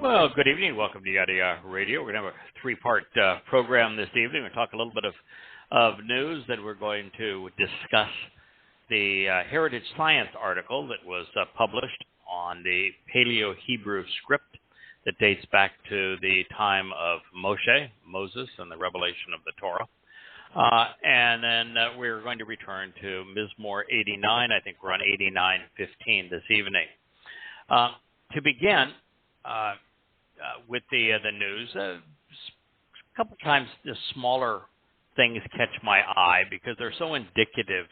Well, good evening. Welcome to Yada Yahowah Radio. We're going to have a three-part program this evening. We'll talk a little bit of news, then we're going to discuss the Heritage Science article that was published on the Paleo Hebrew script that dates back to the time of Moses, and the revelation of the Torah. And then we're going to return to Mizmowr 89. I think we're on 89:15 this evening. To begin, with the news, a couple times the smaller things catch my eye because they're so indicative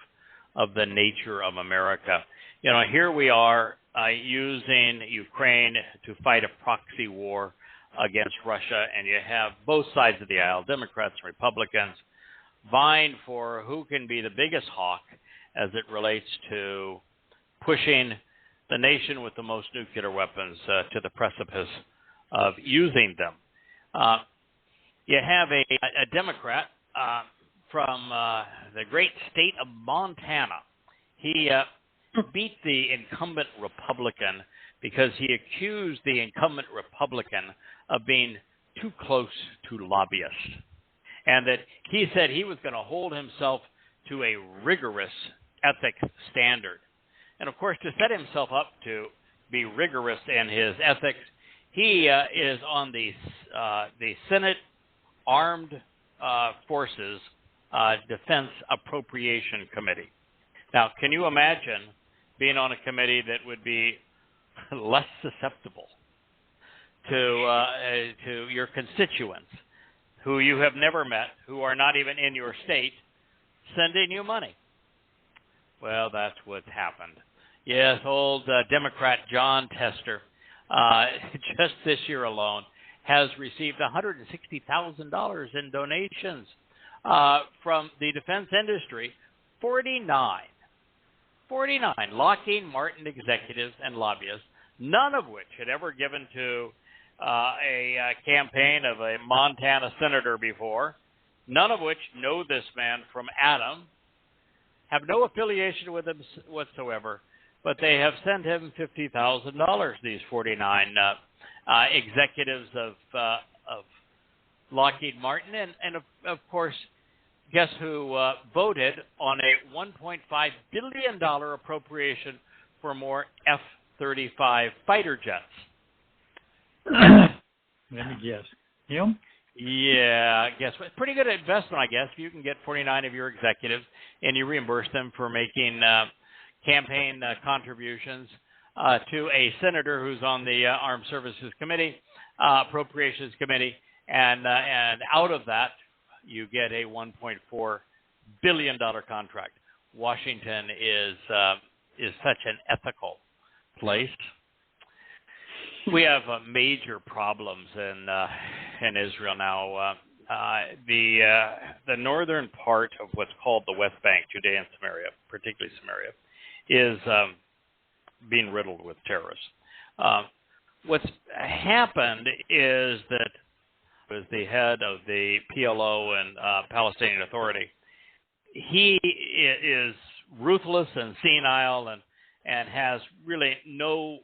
of the nature of America. You know, here we are using Ukraine to fight a proxy war against Russia, and you have both sides of the aisle, Democrats and Republicans, vying for who can be the biggest hawk as it relates to pushing the nation with the most nuclear weapons to the precipice of using them. You have a Democrat from the great state of Montana. He beat the incumbent Republican because he accused the incumbent Republican of being too close to lobbyists, and that he said he was going to hold himself to a rigorous ethics standard. And, of course, to set himself up to be rigorous in his ethics, he is on the Senate Armed Forces Defense Appropriation Committee. Now, can you imagine being on a committee that would be less susceptible to your constituents, who you have never met, who are not even in your state, sending you money? Well, that's what's happened. Yes, old Democrat John Tester, just this year alone, has received $160,000 in donations from the defense industry, 49 Lockheed Martin executives and lobbyists, none of which had ever given to a campaign of a Montana senator before, none of which know this man from Adam, have no affiliation with him whatsoever, but they have sent him $50,000, these 49 executives of Lockheed Martin. And of course, guess who voted on a $1.5 billion appropriation for more F-35 fighter jets? Let me guess. Him? Yeah, guess what? Pretty good investment, I guess. If you can get 49 of your executives and you reimburse them for making campaign contributions to a senator who's on the Armed Services Committee, Appropriations Committee, and out of that you get a $1.4 billion contract. Washington is such an ethical place. We have major problems in Israel now. The northern part of what's called the West Bank, Judea and Samaria, particularly Samaria, is being riddled with terrorists. What's happened is that was the head of the PLO and Palestinian Authority. He is ruthless and senile and has really no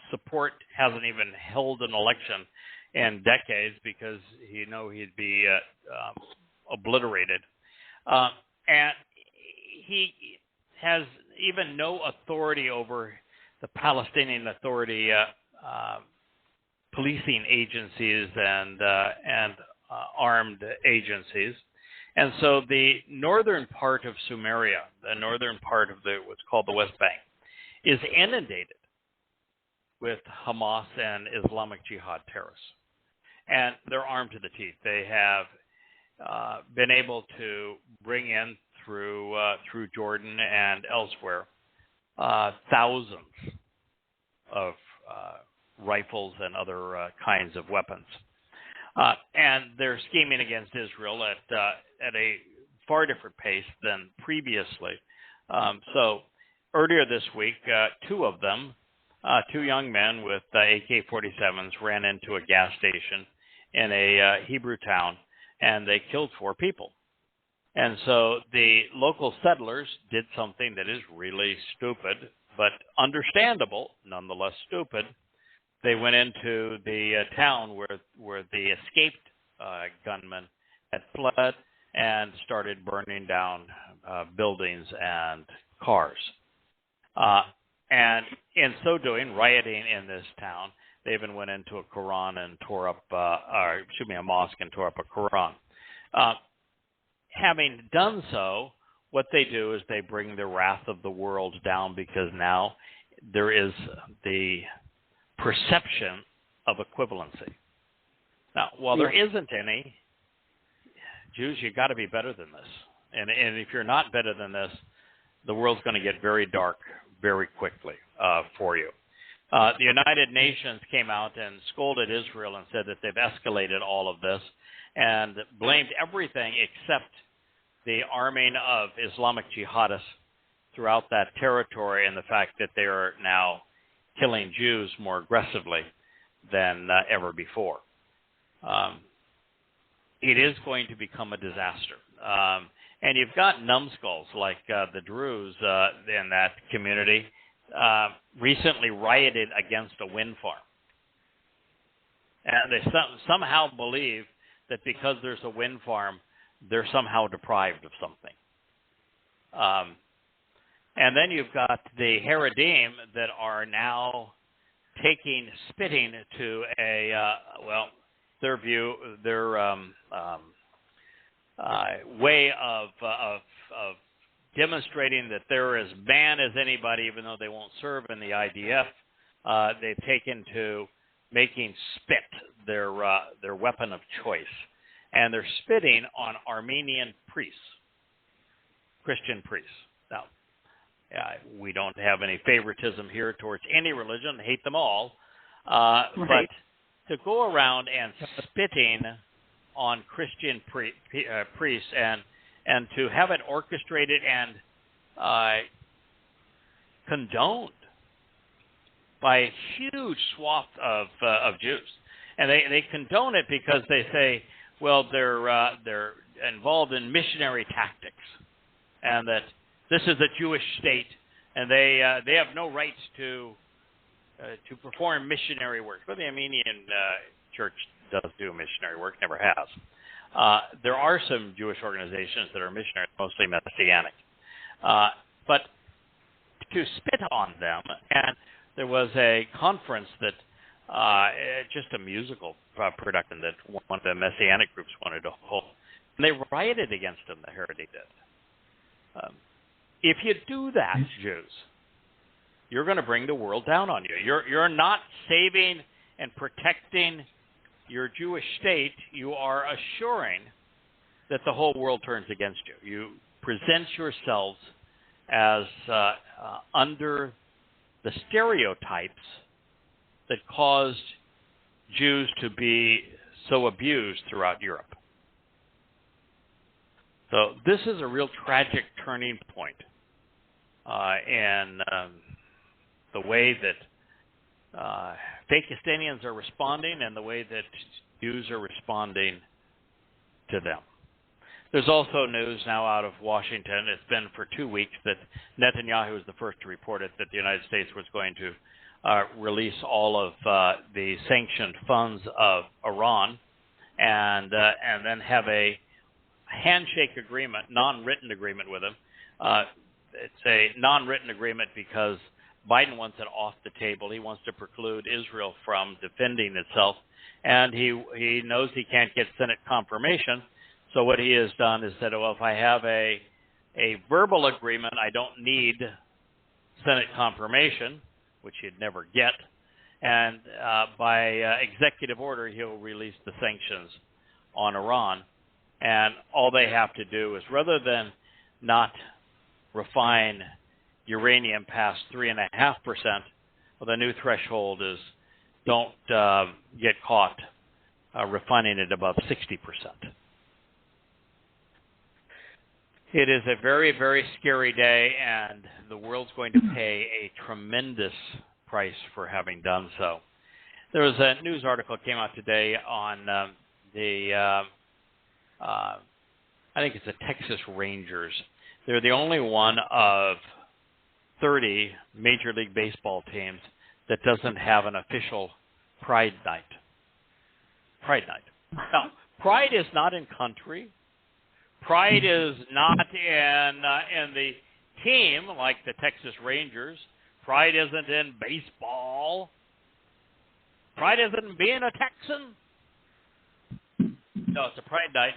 support, hasn't even held an election in decades because he'd be obliterated. And he has even no authority over the Palestinian Authority policing agencies and armed agencies. And so the northern part of Samaria, the northern part of what's called the West Bank, is inundated with Hamas and Islamic Jihad terrorists. And they're armed to the teeth. They have been able to bring in through Jordan and elsewhere thousands of rifles and other kinds of weapons. And they're scheming against Israel at a far different pace than previously. So earlier this week, two of them, two young men with AK-47s ran into a gas station in a Hebrew town, and they killed 4 people. And so the local settlers did something that is really stupid, but understandable, nonetheless stupid. they went into the town where the escaped gunmen had fled and started burning down buildings and cars. And in so doing, rioting in this town, they even went into a Quran and tore up, a mosque and tore up a Quran. Having done so, what they do is they bring the wrath of the world down, because now there is the perception of equivalency. Now, while there isn't any, Jews, you've got to be better than this. And if you're not better than this, the world's going to get very dark very quickly for you. The United Nations came out and scolded Israel and said that they've escalated all of this and blamed everything except the arming of Islamic jihadists throughout that territory and the fact that they are now killing Jews more aggressively than ever before. It is going to become a disaster. And you've got numbskulls like the Druze in that community recently rioted against a wind farm. And they somehow believe that because there's a wind farm, they're somehow deprived of something. And then you've got the heralding that are now spitting to their view, their way of demonstrating that they're as banned as anybody, even though they won't serve in the IDF. They've taken to making spit their weapon of choice. And they're spitting on Armenian priests, Christian priests. Now, we don't have any favoritism here towards any religion, hate them all. Right. But to go around and spitting on Christian priests and to have it orchestrated and condoned by a huge swath of Jews. And they condone it because they say, well, they're involved in missionary tactics, and that this is a Jewish state, and they have no rights to perform missionary work. But the Armenian church does do missionary work, never has. There are some Jewish organizations that are missionaries, mostly Messianic. But to spit on them, and there was a conference that just a musical production that one of the Messianic groups wanted to hold. And they rioted against them, the heralding did. If you do that, Jews, you're going to bring the world down on you. You're not saving and protecting your Jewish state. You are assuring that the whole world turns against you. You present yourselves as under the stereotypes that caused Jews to be so abused throughout Europe. So this is a real tragic turning point in the way that Pakistanians are responding and the way that Jews are responding to them. There's also news now out of Washington. It's been for 2 weeks that Netanyahu was the first to report it, that the United States was going to release all of the sanctioned funds of Iran and then have a handshake agreement, non-written agreement with them. It's a non-written agreement because Biden wants it off the table. He wants to preclude Israel from defending itself, and he knows he can't get Senate confirmation. So what he has done is said, well, if I have a verbal agreement, I don't need Senate confirmation, which he'd never get, and by executive order, he'll release the sanctions on Iran. And all they have to do is, rather than not refine uranium past 3.5%, well, the new threshold is don't get caught refining it above 60%. It is a very, very scary day, and the world's going to pay a tremendous price for having done so. There was a news article that came out today on I think it's the Texas Rangers. They're the only one of 30 Major League Baseball teams that doesn't have an official Pride Night. Pride Night. Now, pride is not in country. Pride is not in the team like the Texas Rangers. Pride isn't in baseball. Pride isn't in being a Texan. No, it's a Pride Night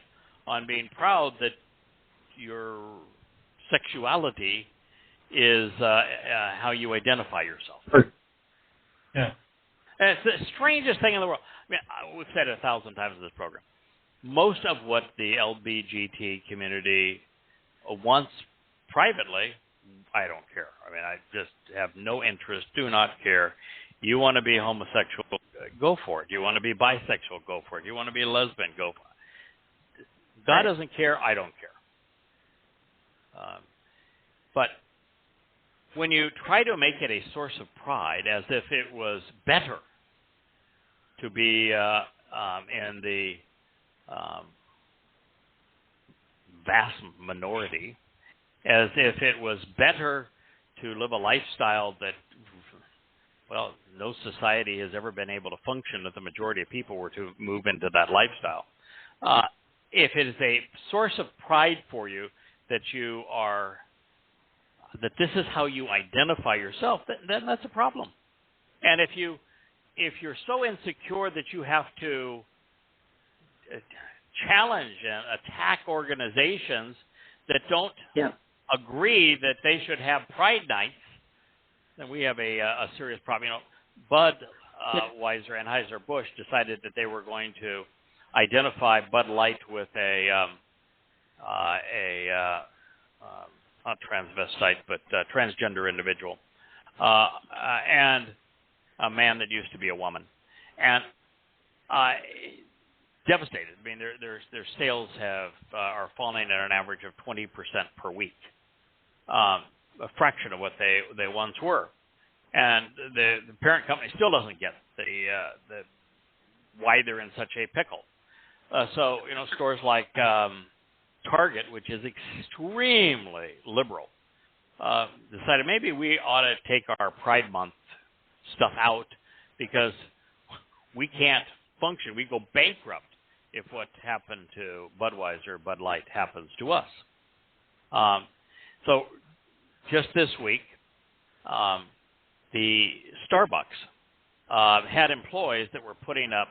on being proud that your sexuality is how you identify yourself. Yeah. And it's the strangest thing in the world. I mean, we've said it 1,000 times in this program. Most of what the LBGT community wants privately, I don't care. I mean, I just have no interest, do not care. You want to be homosexual, go for it. You want to be bisexual, go for it. You want to be a lesbian, go for it. God doesn't care, I don't care. But when you try to make it a source of pride, as if it was better to be in the vast minority, as if it was better to live a lifestyle that, well, no society has ever been able to function if the majority of people were to move into that lifestyle. If it is a source of pride for you that that this is how you identify yourself, then that's a problem. And if you're so insecure that you have to challenge and attack organizations that don't agree that they should have Pride Nights, then we have a serious problem. You know, Budweiser and Anheuser-Busch decided that they were going to identify Bud Light with not transvestite, but transgender individual, and a man that used to be a woman, and devastated. I mean, their sales are falling at an average of 20% per week, a fraction of what they once were, and the parent company still doesn't get the why they're in such a pickle. So you know, stores like Target, which is extremely liberal, decided maybe we ought to take our Pride Month stuff out because we can't function. We go bankrupt if what happened to Budweiser, Bud Light happens to us. So just this week, the Starbucks had employees that were putting up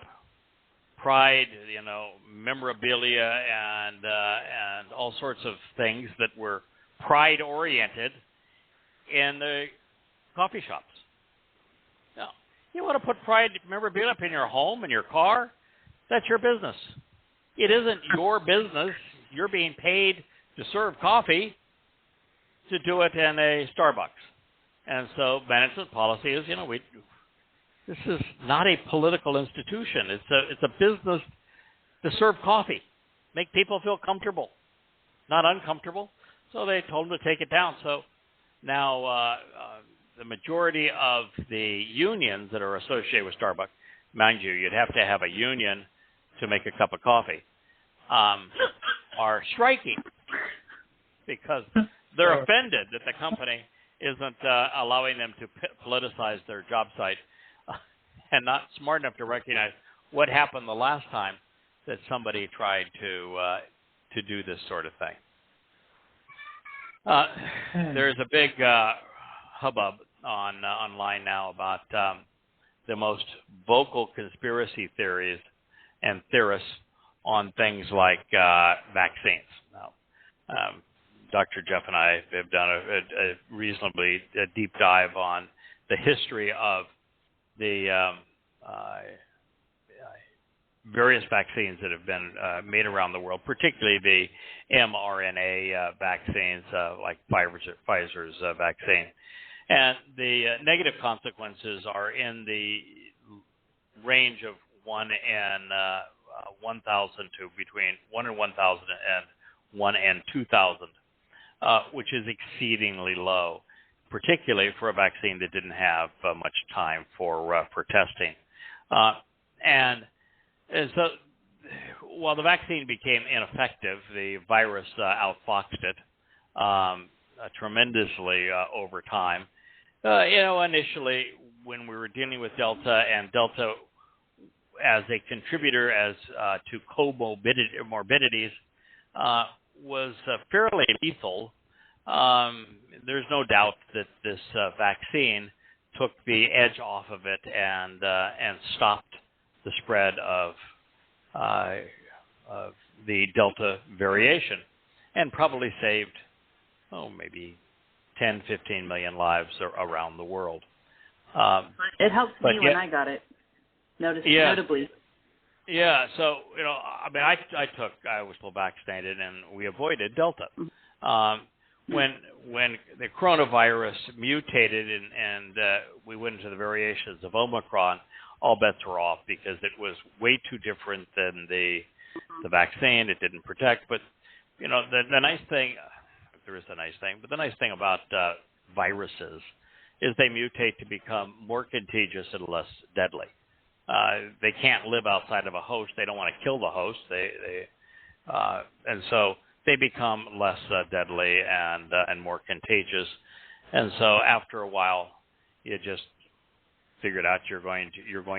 Pride, you know, memorabilia and all sorts of things that were Pride-oriented in the coffee shops. Now, you want to put Pride memorabilia up in your home, in your car? That's your business. It isn't your business. You're being paid to serve coffee to do it in a Starbucks. And so management policy is, you know, this is not a political institution. It's a business to serve coffee, make people feel comfortable, not uncomfortable. So they told them to take it down. So now the majority of the unions that are associated with Starbucks, mind you, you'd have to have a union to make a cup of coffee, are striking because they're offended that the company isn't allowing them to politicize their job site. And not smart enough to recognize what happened the last time that somebody tried to do this sort of thing. There's a big hubbub online now about the most vocal conspiracy theories and theorists on things like vaccines. Now, Dr. Jeff and I have done a reasonably deep dive on the history of the various vaccines that have been made around the world, particularly the mRNA vaccines like Pfizer's vaccine. And the negative consequences are in the range of 1 in 1,000 to between 1 in 1,000 and 1 in 2,000, which is exceedingly low, particularly for a vaccine that didn't have much time for testing. And so while the vaccine became ineffective, the virus outfoxed it tremendously over time. Initially when we were dealing with Delta, and Delta as a contributor to comorbidities was fairly lethal. There's no doubt that this vaccine took the edge off of it and stopped the spread of the Delta variation, and probably saved, maybe 10, 15 million lives around the world. It helped me when I got it, notably. Yeah, so, I mean, I was still vaccinated, and we avoided Delta. When the coronavirus mutated and we went into the variations of Omicron, all bets were off because it was way too different than the vaccine. It didn't protect. But, the nice thing, if there is a nice thing, but the nice thing about viruses is they mutate to become more contagious and less deadly. They can't live outside of a host. They don't want to kill the host. And so they become less deadly and more contagious. And so after a while, you just figured out you're going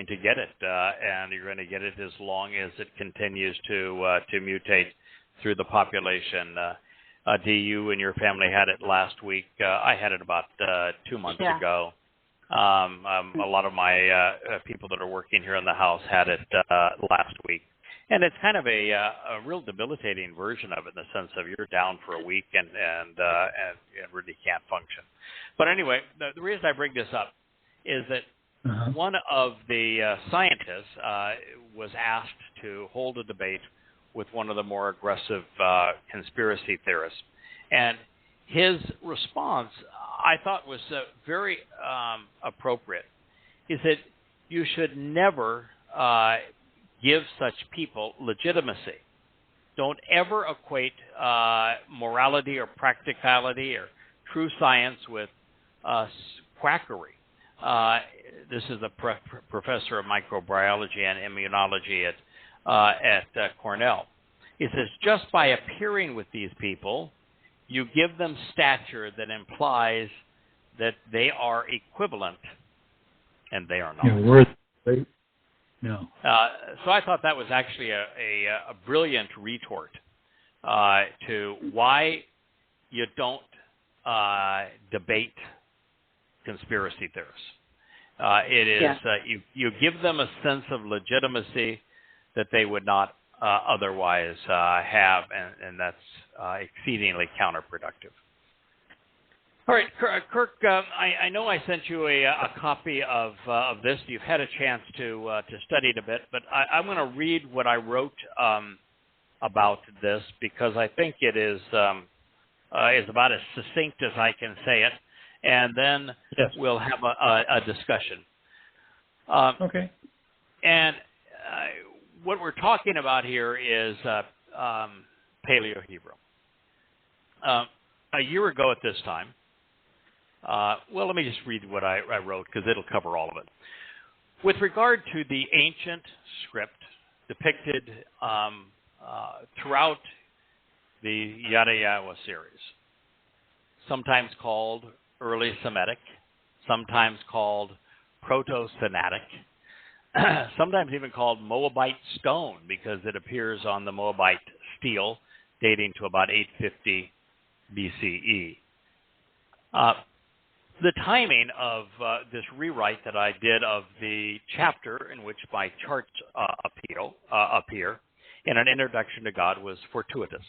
to get it, and you're going to get it as long as it continues to mutate through the population. You and your family had it last week. I had it about 2 months ago. A lot of my people that are working here in the house had it last week. And it's kind of a real debilitating version of it in the sense of you're down for a week and really can't function. But anyway, the reason I bring this up is that one of the scientists was asked to hold a debate with one of the more aggressive conspiracy theorists. And his response, I thought, was very appropriate. He said, you should never give such people legitimacy. Don't ever equate morality or practicality or true science with quackery. This is a professor of microbiology and immunology at Cornell. He says, just by appearing with these people, you give them stature that implies that they are equivalent, and they are not. Yeah, worth it. No. So I thought that was actually a brilliant retort to why you don't debate conspiracy theorists. It is you give them a sense of legitimacy that they would not otherwise have, and that's exceedingly counterproductive. All right, Kirk, I know I sent you a copy of this. You've had a chance to study it a bit, but I'm going to read what I wrote about this because I think it is about as succinct as I can say it, and then we'll have a discussion. Okay. And what we're talking about here is Paleo Hebrew. A year ago at this time, well, let me just read what I wrote because it'll cover all of it. With regard to the ancient script depicted throughout the Yada Yahowah series, sometimes called early Semitic, sometimes called proto-Sinaitic, sometimes even called Moabite stone because it appears on the Moabite stele dating to about 850 BCE. The timing of this rewrite that I did of the chapter in which my charts appear in an introduction to God was fortuitous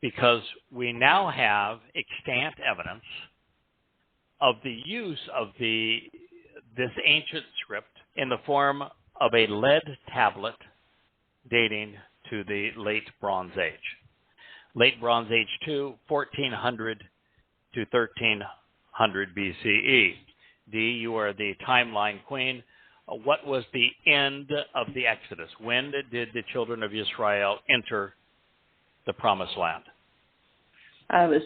because we now have extant evidence of the use of this ancient script in the form of a lead tablet dating to the Late Bronze Age. Late Bronze Age 2, 1400 to 1300 BCE. Dee, you are the timeline queen. What was the end of the Exodus? When did the children of Israel enter the Promised Land? It was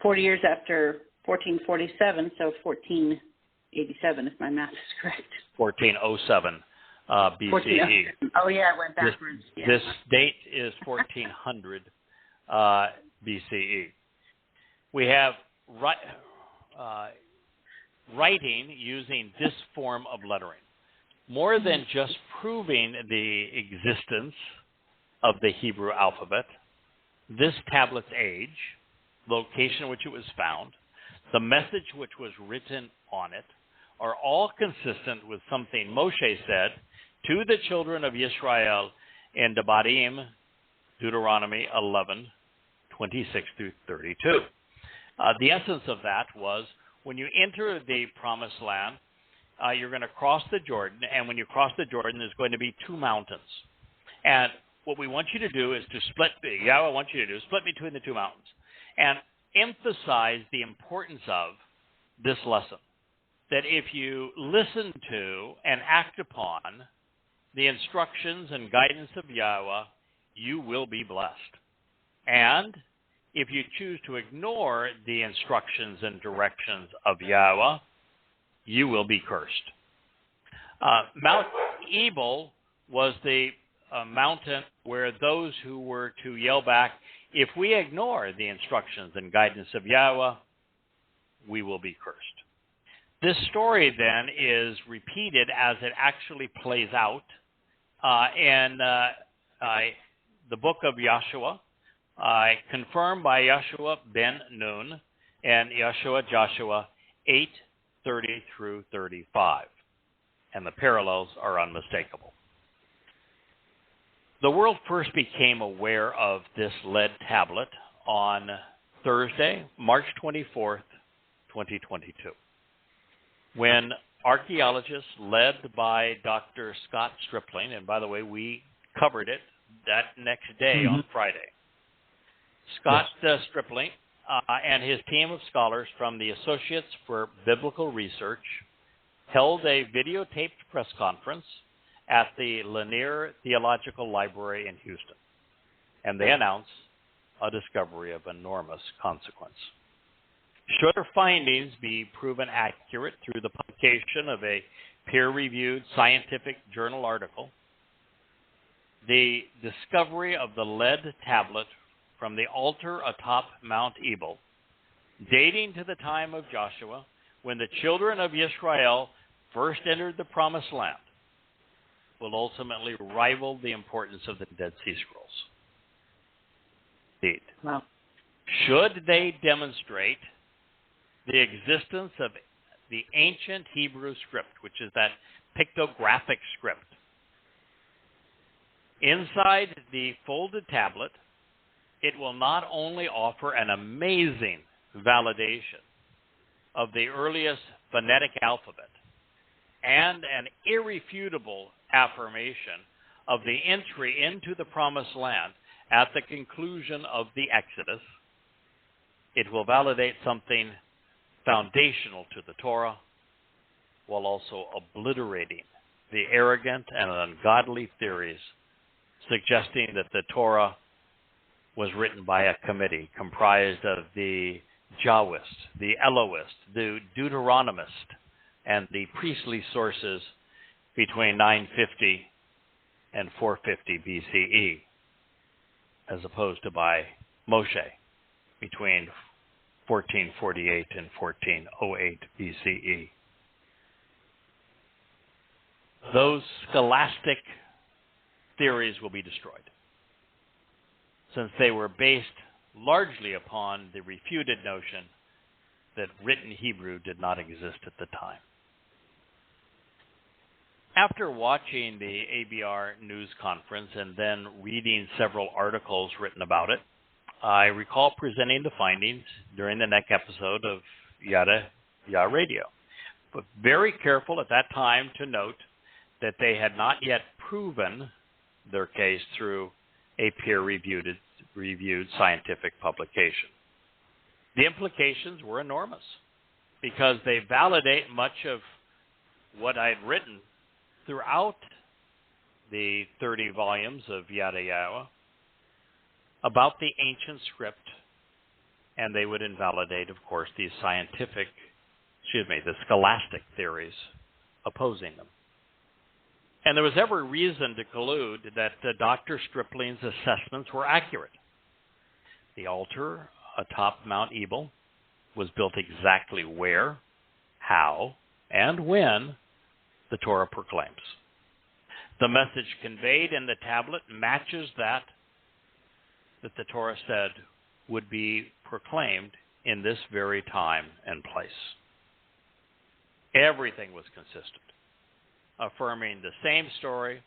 40 years after 1447, so 1487, if my math is correct. 1407 BCE. Oh, yeah, I went backwards. This date is 1400 BCE. We have writing using this form of lettering. more than just proving the existence of the Hebrew alphabet, this tablet's age, location in which it was found, the message which was written on it, are all consistent with something Moshe said to the children of Israel in Devarim, Deuteronomy 11, 26 through 32. The essence of that was, when you enter the Promised Land, you're going to cross the Jordan, and when you cross the Jordan, there's going to be two mountains. And what we want you to do is to split between the two mountains and emphasize the importance of this lesson. That if you listen to and act upon the instructions and guidance of Yahweh, you will be blessed. And if you choose to ignore the instructions and directions of Yahweh, you will be cursed. Mount Ebal was the mountain where those who were to yell back, if we ignore the instructions and guidance of Yahweh, we will be cursed. This story then is repeated as it actually plays out in the book of Joshua, confirmed by Joshua ben Nun and Joshua 8:30 through 35. And the parallels are unmistakable. The world first became aware of this lead tablet on Thursday, March 24th, 2022, when archaeologists led by Dr. Scott Stripling, and by the way, we covered it that next day on Friday. Scott Stripling and his team of scholars from the Associates for Biblical Research held a videotaped press conference at the Lanier Theological Library in Houston, and they announced a discovery of enormous consequence. Should their findings be proven accurate through the publication of a peer-reviewed scientific journal article, the discovery of the lead tablet from the altar atop Mount Ebal, dating to the time of Joshua, when the children of Israel first entered the Promised Land, will ultimately rival the importance of the Dead Sea Scrolls. Indeed. Wow. Should they demonstrate the existence of the ancient Hebrew script, which is that pictographic script, inside the folded tablet, it will not only offer an amazing validation of the earliest phonetic alphabet and an irrefutable affirmation of the entry into the Promised Land at the conclusion of the Exodus, it will validate something foundational to the Torah, while also obliterating the arrogant and ungodly theories suggesting that the Torah was written by a committee comprised of the Jahwist, the Elohist, the Deuteronomist, and the priestly sources between 950 and 450 BCE, as opposed to by Moshe between 1448 and 1408 BCE. Those scholastic theories will be destroyed, since they were based largely upon the refuted notion that written Hebrew did not exist at the time. After watching the ABR news conference and then reading several articles written about it, I recall presenting the findings during the next episode of Yada Yahowah Radio, but very careful at that time to note that they had not yet proven their case through a peer-reviewed scientific publication. The implications were enormous because they validate much of what I had written throughout the 30 volumes of Yada Yahowah about the ancient script, and they would invalidate, of course, the scholastic theories opposing them. And there was every reason to conclude that Dr. Stripling's assessments were accurate. The altar atop Mount Ebal was built exactly where, how, and when the Torah proclaims. The message conveyed in the tablet matches that the Torah said would be proclaimed in this very time and place. Everything was consistent, affirming the same story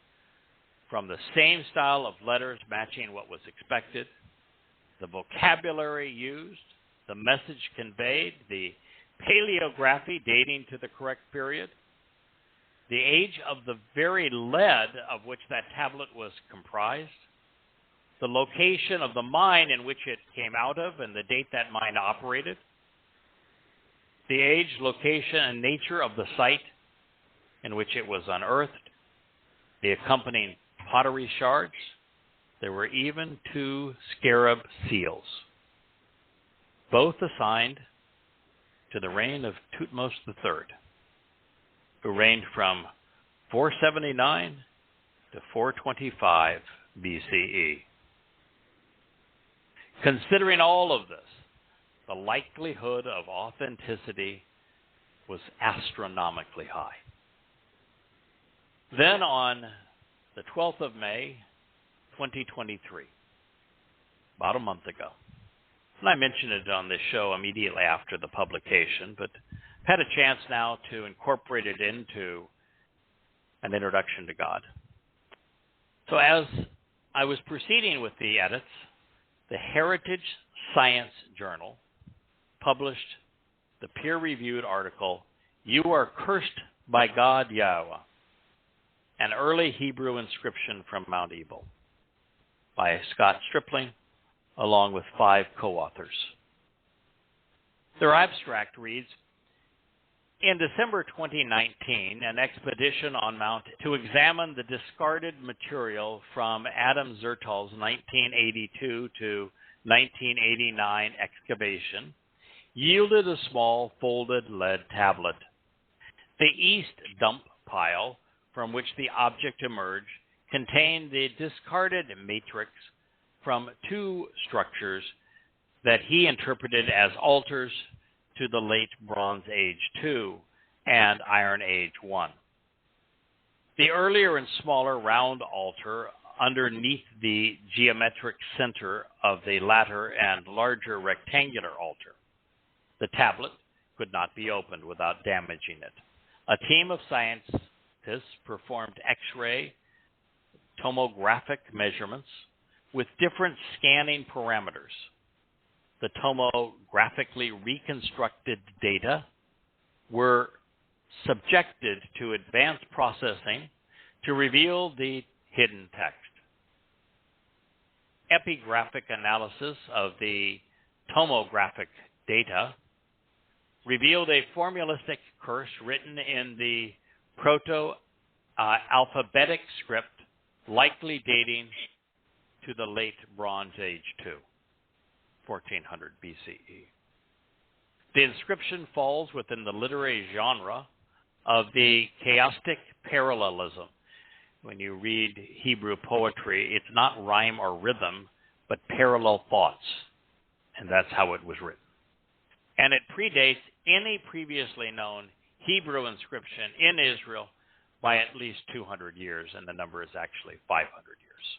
from the same style of letters matching what was expected, the vocabulary used, the message conveyed, the paleography dating to the correct period, the age of the very lead of which that tablet was comprised, the location of the mine in which it came out of and the date that mine operated, the age, location, and nature of the site in which it was unearthed, the accompanying pottery shards. There were even 2 scarab seals, both assigned to the reign of Thutmose III, who reigned from 479 to 425 BCE. Considering all of this, the likelihood of authenticity was astronomically high. Then on the 12th of May, 2023, about a month ago, and I mentioned it on this show immediately after the publication, but I've had a chance now to incorporate it into an introduction to God. So as I was proceeding with the edits, the Heritage Science Journal published the peer-reviewed article, "You Are Cursed by God YHWH, an Early Hebrew Inscription from Mount Ebal," by Scott Stripling, along with 5 co-authors. Their abstract reads, "In December 2019, an expedition on Mount to examine the discarded material from Adam Zertal's 1982 to 1989 excavation yielded a small folded lead tablet. The east dump pile from which the object emerged contained the discarded matrix from 2 structures that he interpreted as altars to the late Bronze Age II and Iron Age I. The earlier and smaller round altar underneath the geometric center of the latter and larger rectangular altar. The tablet could not be opened without damaging it. A team of scientists performed X-ray tomographic measurements with different scanning parameters. The tomographically reconstructed data were subjected to advanced processing to reveal the hidden text. Epigraphic analysis of the tomographic data revealed a formulaic curse written in the proto-alphabetic script, likely dating to the late Bronze Age II, 1400 BCE. The inscription falls within the literary genre of the chaotic parallelism. When you read Hebrew poetry, it's not rhyme or rhythm, but parallel thoughts, and that's how it was written. And it predates any previously known Hebrew inscription in Israel by at least 200 years, and the number is actually 500 years.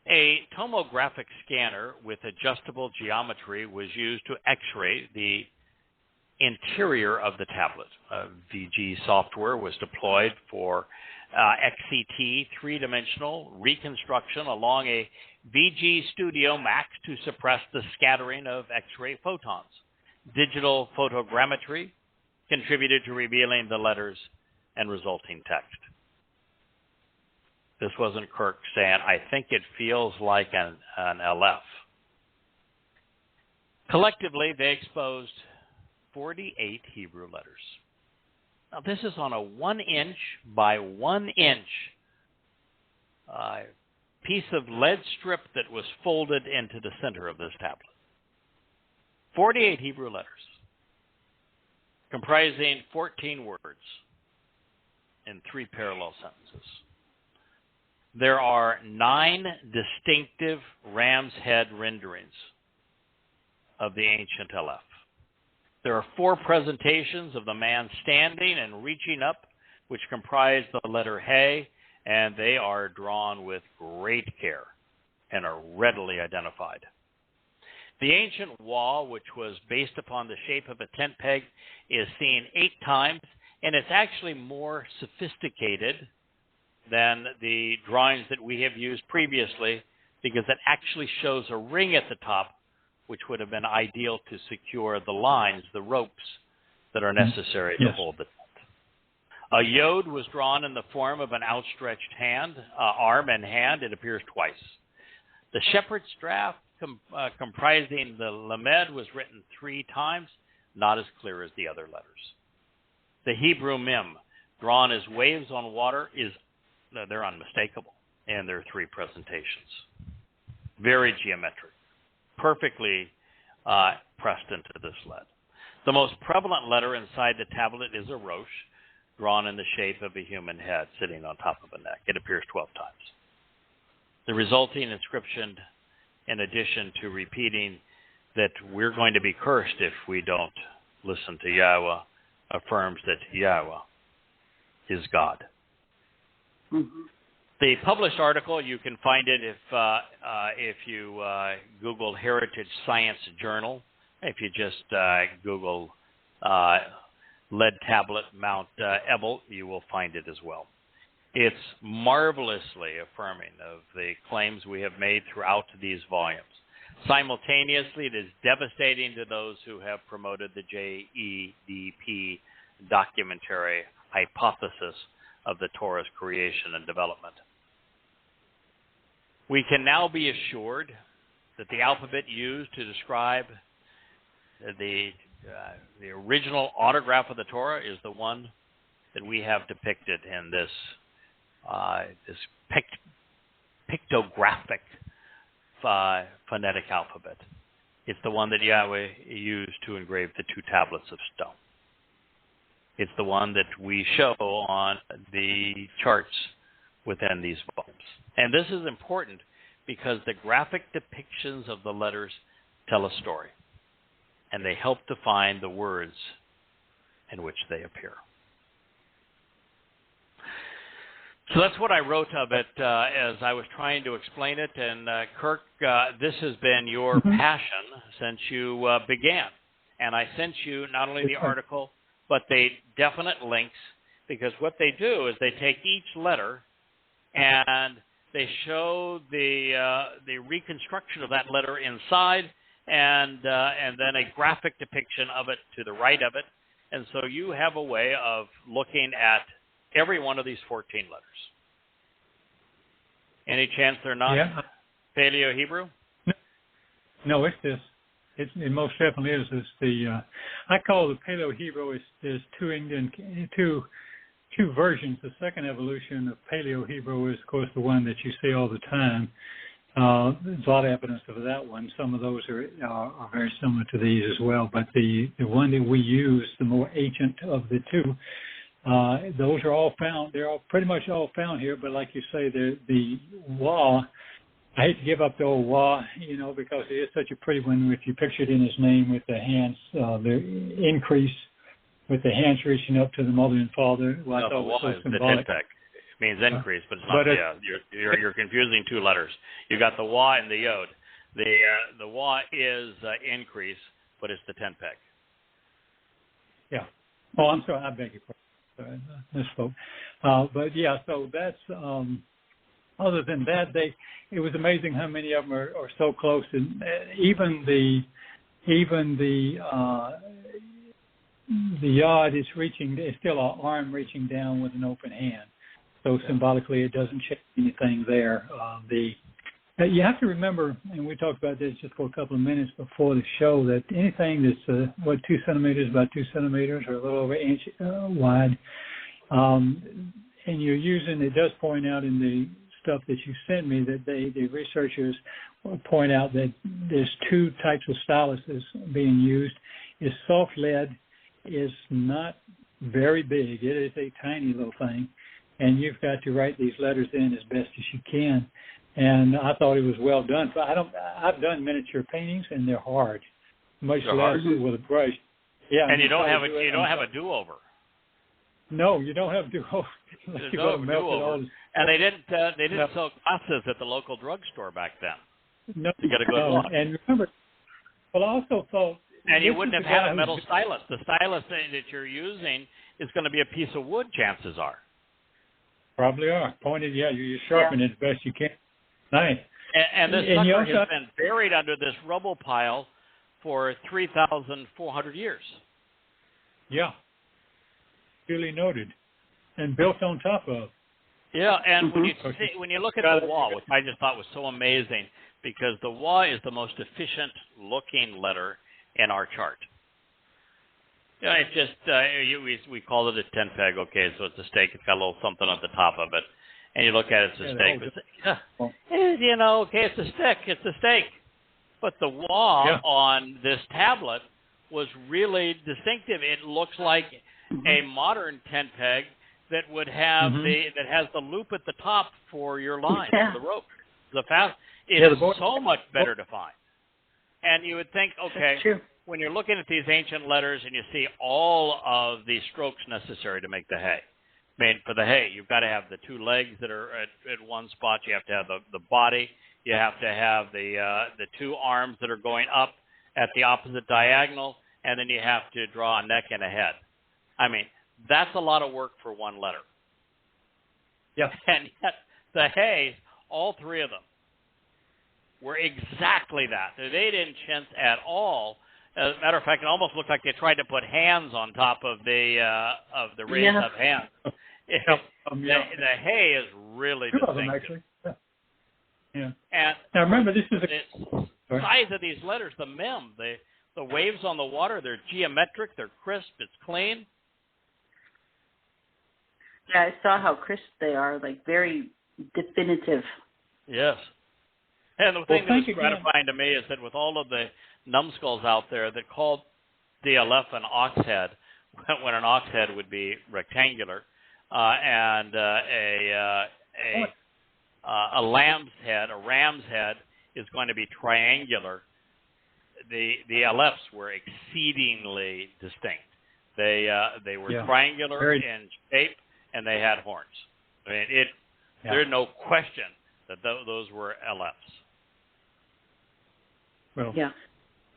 A tomographic scanner with adjustable geometry was used to X-ray the interior of the tablet. VG software was deployed for XCT three-dimensional reconstruction along a VG Studio Max to suppress the scattering of X-ray photons. Digital photogrammetry contributed to revealing the letters and resulting text. This wasn't Kirk saying, "I think it feels like an LF." Collectively, they exposed 48 Hebrew letters. Now, this is on a 1-inch by 1-inch piece of lead strip that was folded into the center of this tablet. 48 Hebrew letters, comprising 14 words in 3 parallel sentences. There are 9 distinctive ram's head renderings of the ancient Aleph. There are 4 presentations of the man standing and reaching up, which comprise the letter He, and they are drawn with great care and are readily identified. The ancient wall, which was based upon the shape of a tent peg, is seen 8 times, and it's actually more sophisticated than the drawings that we have used previously, because it actually shows a ring at the top, which would have been ideal to secure the lines, the ropes that are necessary to hold the tent. A yod was drawn in the form of an outstretched hand, arm and hand. It appears twice. The shepherd's staff comprising the lamed was written 3 times, not as clear as the other letters. The Hebrew mem, drawn as waves on water, they're unmistakable in their 3 presentations. Very geometric, perfectly pressed into this lead. The most prevalent letter inside the tablet is a rosh, drawn in the shape of a human head sitting on top of a neck. It appears 12 times. The resulting inscription, in addition to repeating that we're going to be cursed if we don't listen to Yahweh, affirms that Yahweh is God. Mm-hmm. The published article, you can find it if you Google Heritage Science Journal. If you just Google lead tablet Mount Ebal, you will find it as well. It's marvelously affirming of the claims we have made throughout these volumes. Simultaneously, it is devastating to those who have promoted the JEDP documentary hypothesis of the Torah's creation and development. We can now be assured that the alphabet used to describe the original autograph of the Torah is the one that we have depicted in this pictographic phonetic alphabet. It's the one that Yahweh used to engrave the 2 tablets of stone. It's the one that we show on the charts within these volumes. And this is important because the graphic depictions of the letters tell a story, and they help define the words in which they appear. So that's what I wrote of it as I was trying to explain it. And Kirk, this has been your passion since you began. And I sent you not only the article, but the definite links, because what they do is they take each letter and they show the reconstruction of that letter inside, and then a graphic depiction of it to the right of it. And so you have a way of looking at every one of these 14 letters. Any chance they're not Paleo Hebrew? No, it's this. It most definitely is. It's the I call the Paleo Hebrew is two versions. The second evolution of Paleo Hebrew is, of course, the one that you see all the time. There's a lot of evidence of that one. Some of those are very similar to these as well. But the one that we use, the more ancient of the 2, those are all found. They're all pretty much all found here. But like you say, the Wah, I hate to give up the old Wah, because it is such a pretty one. If you picture it in his name with the hands, the increase with the hands reaching up to the mother and father. Well, I thought it was so symbolic. It means increase, but it's not. You're confusing 2 letters. You got the Wah and the Yod. The Wah is increase, but it's the tent peg. Yeah. Oh, I'm sorry. I beg your pardon. Sorry, misspoke. But yeah, so that's. Other than that, it was amazing how many of them are so close, and even the yod is reaching. It's still an arm reaching down with an open hand. So symbolically, it doesn't change anything there. You have to remember, and we talked about this just for a couple of minutes before the show, that anything that's 2 centimeters by 2 centimeters or a little over an inch wide, and you're using, it does point out in the stuff that you sent me that the researchers point out that there's 2 types of styluses being used. Is soft lead is not very big. It is a tiny little thing. And you've got to write these letters in as best as you can. And I thought it was well done. I've done miniature paintings, and they're hard, much less with a brush. Yeah, and you don't have a do-over. No, you don't have do-over. There's no do-over. And they didn't sell glasses at the local drugstore back then. No, to get a good look. And remember, well, I also thought. And you wouldn't have had a metal stylus. The stylus that you're using is going to be a piece of wood, chances are. Probably are. Pointed, you sharpen it as best you can. Nice. And this sucker has been buried under this rubble pile for 3,400 years. Yeah. Duly noted. And built on top of. Yeah, and when you look at the Wah, which I just thought was so amazing, because the Wah is the most efficient looking letter in our chart. Yeah, it's just we call it a 10 peg. Okay, so it's a stake. It's got a little something on the top of it, and you look at it, it's a stake. It's a stick. It's a stake. But the Wah on this tablet was really distinctive. It looks like a modern 10 peg that would have that has the loop at the top for your line, the rope. It is so much better defined. And you would think, okay, when you're looking at these ancient letters and you see all of the strokes necessary to make the hay. I mean, for the hay, you've got to have the two legs that are at one spot. You have to have the body. You have to have the two arms that are going up at the opposite diagonal, and then you have to draw a neck and a head. I mean, that's a lot of work for one letter. Yeah. And yet the hay, all three of them, were exactly that. They didn't chintz at all. As a matter of fact, it almost looked like they tried to put hands on top of the raised up hands. The hay is really two distinctive. of them, actually. Yeah. And now remember, this is the size of these letters. The mem, the waves on the water, they're geometric, they're crisp, it's clean. Yeah, I saw how crisp they are, like very definitive. Yes. And the thing that was gratifying to me is that with all of the numbskulls out there that called the Aleph an ox head, when an ox head would be rectangular, and a lamb's head, a ram's head, is going to be triangular, the Alephs were exceedingly distinct. They were triangular in shape, and they had horns. I mean, there's no question that those were Alephs. Well,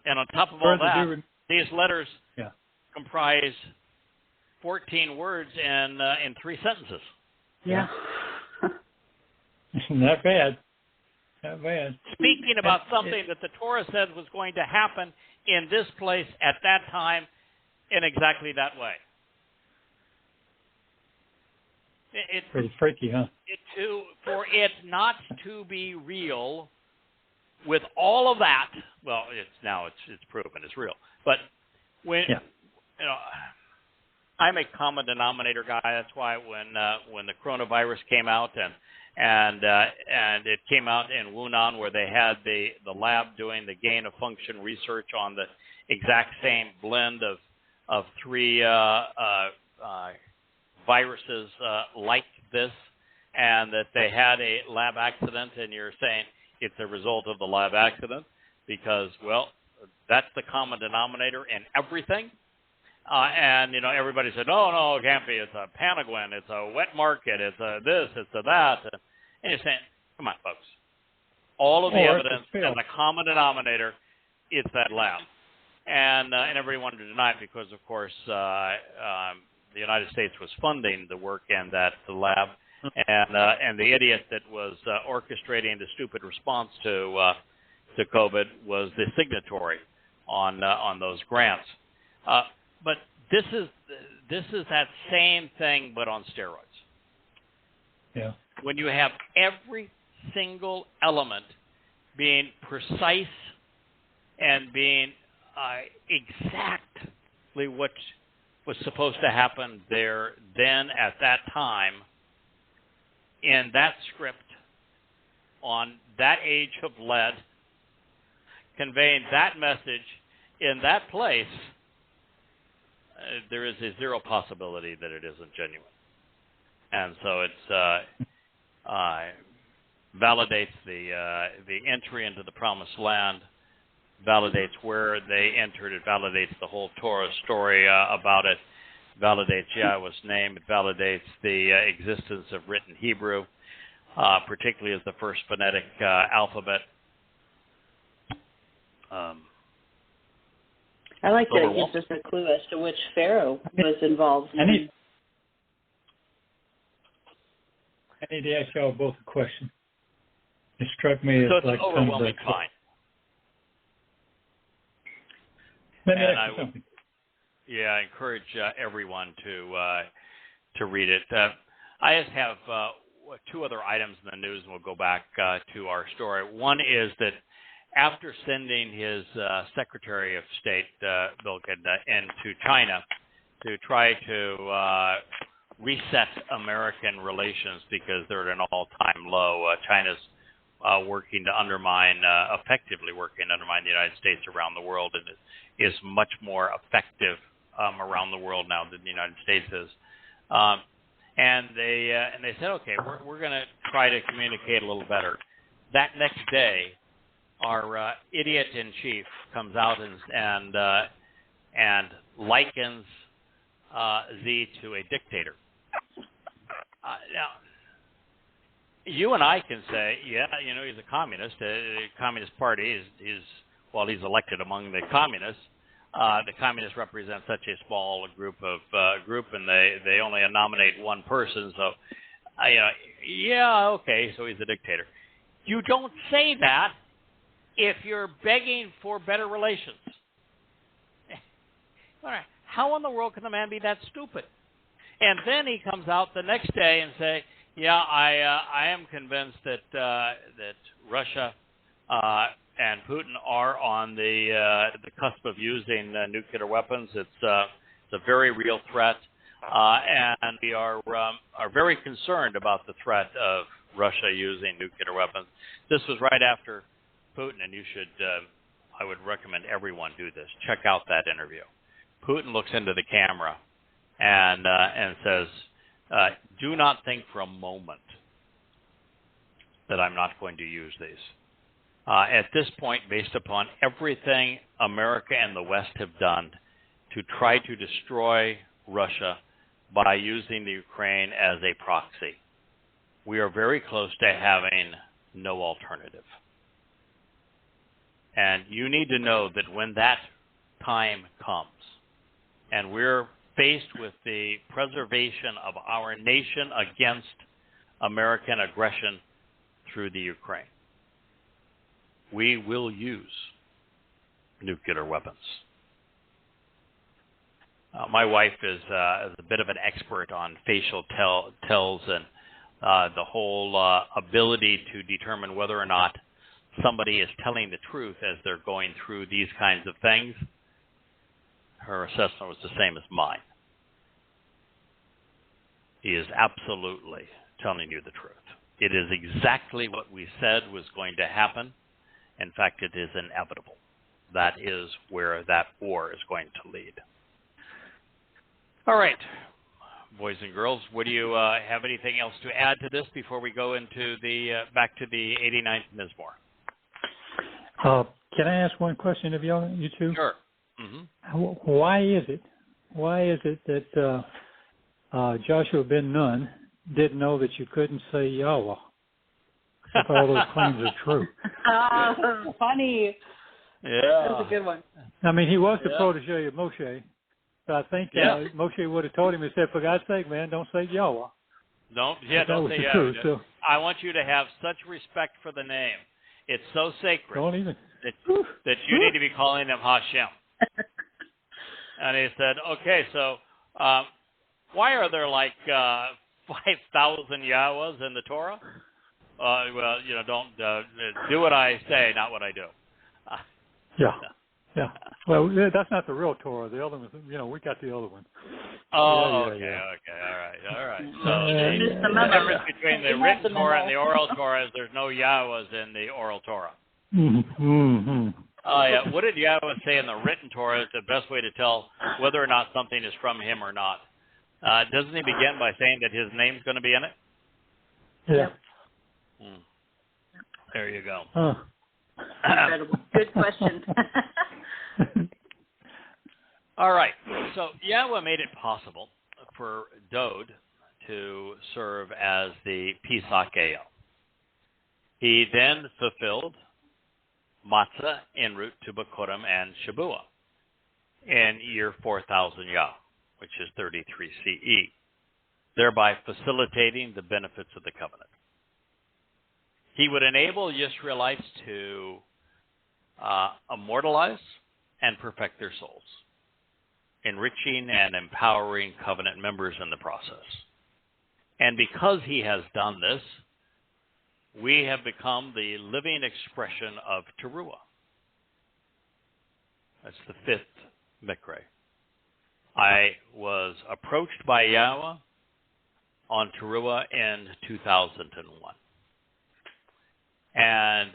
and on top of all that, these letters comprise 14 words in 3 sentences. Yeah. Not bad. Not bad. Speaking about something that the Torah said was going to happen in this place at that time in exactly that way. It's pretty freaky, huh? For it not to be real with all of that, well, it's proven it's real. But when I'm a common denominator guy. That's why when the coronavirus came out and it came out in Wuhan, where they had the lab doing the gain of function research on the exact same blend of 3 viruses like this, and that they had a lab accident, and you're saying it's a result of the lab accident because, well, that's the common denominator in everything. And, everybody said, no, it can't be. It's a panaguin. It's a wet market. It's a this. It's a that. And you're saying, come on, folks. All of the evidence and the common denominator, it's that lab. And everybody wanted to deny it because, of course, the United States was funding the work in the lab. And the idiot that was orchestrating the stupid response to COVID was the signatory on those grants. But this is that same thing, but on steroids. Yeah. When you have every single element being precise and being exactly what was supposed to happen there then at that time in that script on that age of lead, conveying that message in that place, there is a zero possibility that it isn't genuine. And so it's validates the entry into the promised land, validates where they entered. It validates the whole Torah story about it. Validates Yahweh's name. It validates the existence of written Hebrew, particularly as the first phonetic alphabet. I like that it gives us a clue as to which pharaoh was involved. I need to ask y'all both a question. It struck me as so it's like an overwhelming find. Let me ask you something. Yeah, I encourage everyone to read it. I just have two other items in the news, and we'll go back to our story. One is that after sending his Secretary of State, Vilken, into China to try to reset American relations because they're at an all-time low, China's effectively working to undermine the United States around the world, and is much more effective around the world now than the United States is. And they said, okay, we're going to try to communicate a little better. That next day, our idiot-in-chief comes out and likens Z to a dictator. Now, you and I can say, yeah, he's a communist. The Communist Party he's elected among the communists. The communists represent such a small group, and they only nominate one person. So, yeah, okay, so he's a dictator. You don't say that if you're begging for better relations. All right, how in the world can the man be that stupid? And then he comes out the next day and say, yeah, I am convinced that Russia and Putin are on the cusp of using nuclear weapons. It's a very real threat, and we are very concerned about the threat of Russia using nuclear weapons. This was right after Putin, and you should, I would recommend everyone do this. Check out that interview. Putin looks into the camera and says, do not think for a moment that I'm not going to use these. At this point, based upon everything America and the West have done to try to destroy Russia by using the Ukraine as a proxy, we are very close to having no alternative. And you need to know that when that time comes, and we're faced with the preservation of our nation against American aggression through the Ukraine, we will use nuclear weapons. My wife is a bit of an expert on facial tells and the whole ability to determine whether or not somebody is telling the truth as they're going through these kinds of things. Her assessment was the same as mine. He is absolutely telling you the truth. It is exactly what we said was going to happen. In fact, it is inevitable. That is where that war is going to lead. All right, boys and girls, would you have anything else to add to this before we go into back to the 89th Mizmowr? Can I ask one question of you two? Sure. Mm-hmm. Why is it that Joshua ben Nun didn't know that you couldn't say Yahweh if all those claims are true? Funny. Yeah. That's a good one. I mean, he was the protege of Moshe. So I think Moshe would have told him and said, for God's sake, man, don't say Yahweh. Don't say Yahweh. So I want you to have such respect for the name. It's so sacred that you need to be calling him Hashem. And he said, okay, so why are there like 5,000 Yahwehs in the Torah? Well, don't do what I say, not what I do. Yeah. Well, that's not the real Torah. The other one, we got the other one. Oh, okay, all right. So the difference between the written Torah and the oral Torah is there's no Yahwehs in the oral Torah. Mm-hmm. Oh, yeah. What did Yahweh say in the written Torah is the best way to tell whether or not something is from him or not? Doesn't he begin by saying that his name's going to be in it? Yeah. There you go. Incredible. Good question. All right. So Yahowah made it possible for Dowd to serve as the Pesach El. He then fulfilled matzah en route to Bikurim and Shabuw'ahed in year 4000 Yah, which is 33 CE, thereby facilitating the benefits of the covenant. He would enable Israelites to immortalize and perfect their souls, enriching and empowering covenant members in the process. And because he has done this, we have become the living expression of Taruw'ah. That's the 5th Miqra. I was approached by Yahowah on Taruw'ah in 2001. And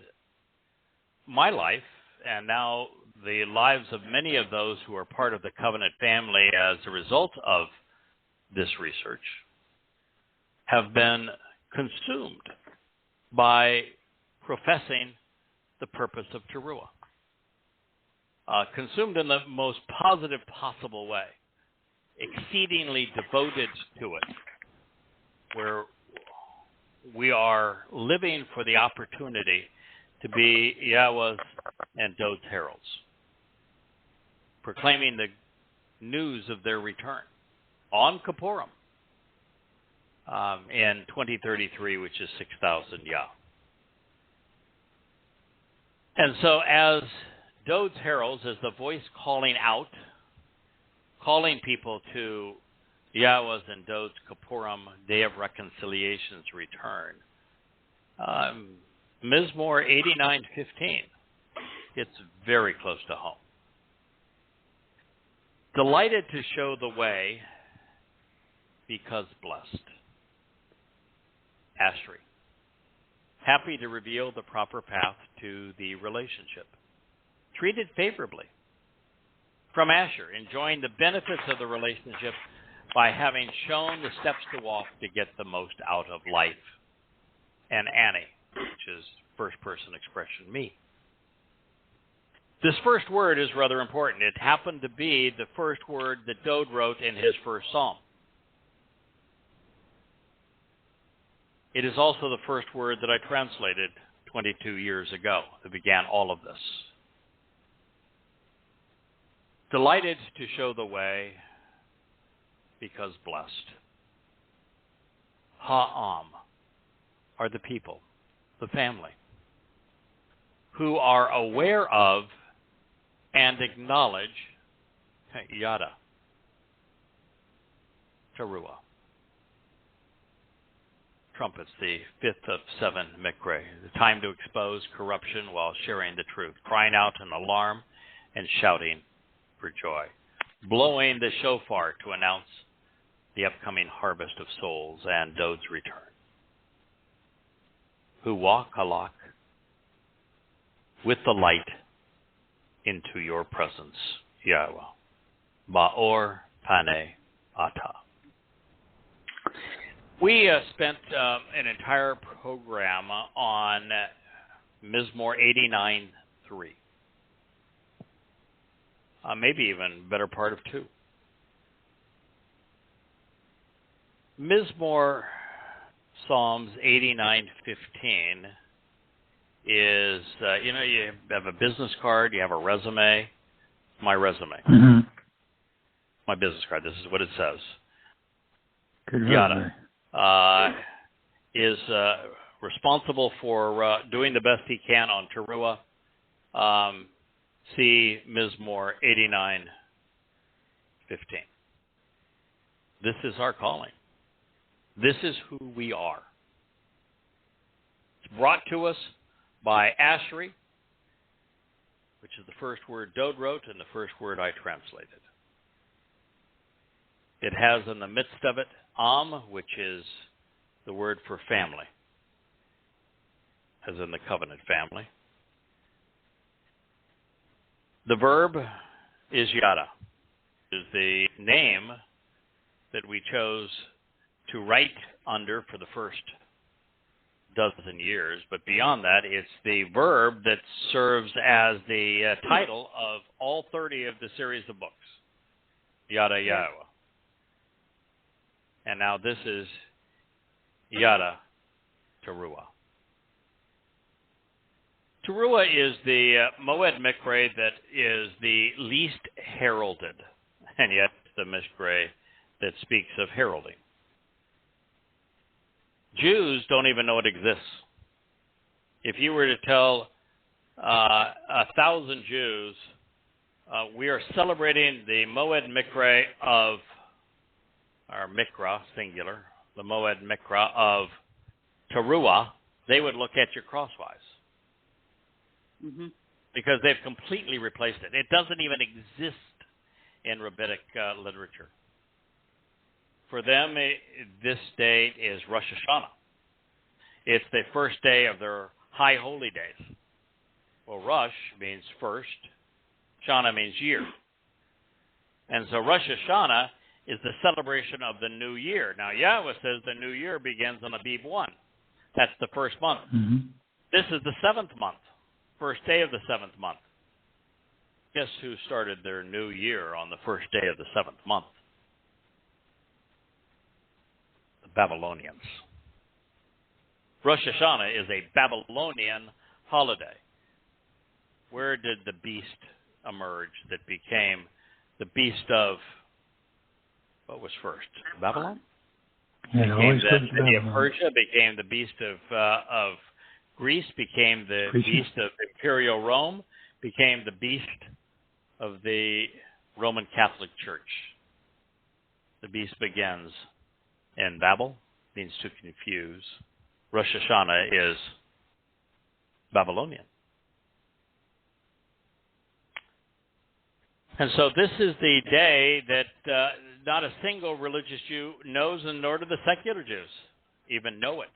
my life, and now the lives of many of those who are part of the covenant family as a result of this research, have been consumed by professing the purpose of Taruw'ah. Consumed in the most positive possible way, exceedingly devoted to it, where we are living for the opportunity to be Yahowah's and Dowd's heralds, proclaiming the news of their return on Kippurim in 2033, which is 6,000 Yah. And so as Dowd's heralds, as the voice calling out, calling people to Yahowah's and Dowd's Kippurim Day of Reconciliation's return, Mizmowr 89:15 gets very close to home. Delighted to show the way because blessed. Ashri. Happy to reveal the proper path to the relationship. Treated favorably. From Asher, enjoying the benefits of the relationship by having shown the steps to walk to get the most out of life. And Annie, which is first person expression, me. This first word is rather important. It happened to be the first word that Dowd wrote in his first psalm. It is also the first word that I translated 22 years ago that began all of this. Delighted to show the way because blessed. Ha'am are the people, the family, who are aware of and acknowledge Yada Taruw'ah. Trumpets, the 5th of 7 Miqra, the time to expose corruption while sharing the truth, crying out in alarm and shouting for joy, blowing the shofar to announce the upcoming harvest of souls and Dowd's return. Who walk halak with the light into your presence, Yahowah. Ba'or paneh ata. We spent an entire program on Mizmowr 89:3. Maybe even better part of 2. Mizmowr Psalms 89:15 is, you have a business card, you have a resume. My resume. Mm-hmm. My business card. This is what it says. Good Yada is responsible for doing the best he can on Taruw'ah. See Mizmowr 89:15. This is our calling. This is who we are. It's brought to us by Ashri, which is the first word Dowd wrote and the first word I translated. It has in the midst of it which is the word for family, as in the covenant family. The verb is Yada, is the name that we chose to write under for the first dozen years, but beyond that, it's the verb that serves as the title of all 30 of the series of books, Yada Yahowah. And now this is Yada Taruw'ah. Taruw'ah is the Mow'ed Miqra that is the least heralded, and yet the Miqra that speaks of heralding. Jews don't even know it exists. If you were to tell 1,000 Jews, we are celebrating the Mow'ed Miqra of, or Miqra, singular, the Mow'ed Miqra of Taruw'ah, they would look at you crosswise. Mm-hmm. Because they've completely replaced it. It doesn't even exist in rabbinic literature. For them, this day is Rosh Hashanah. It's the first day of their high holy days. Well, Rosh means first, Shana means year. And so Rosh Hashanah is the celebration of the new year. Now, Yahweh says the new year begins on Abib 1. That's the first month. Mm-hmm. This is the 7th month, first day of the 7th month. Guess who started their new year on the first day of the 7th month? Babylonians. Rosh Hashanah is a Babylonian holiday. Where did the beast emerge that became the beast of, what was first? Babylon? Yeah, became the of Persia, became the beast of Greece, became the beast of Imperial Rome, became the beast of the Roman Catholic Church. The beast begins in Babel, means to confuse. Rosh Hashanah is Babylonian. And so this is the day that not a single religious Jew knows, and nor do the secular Jews even know it.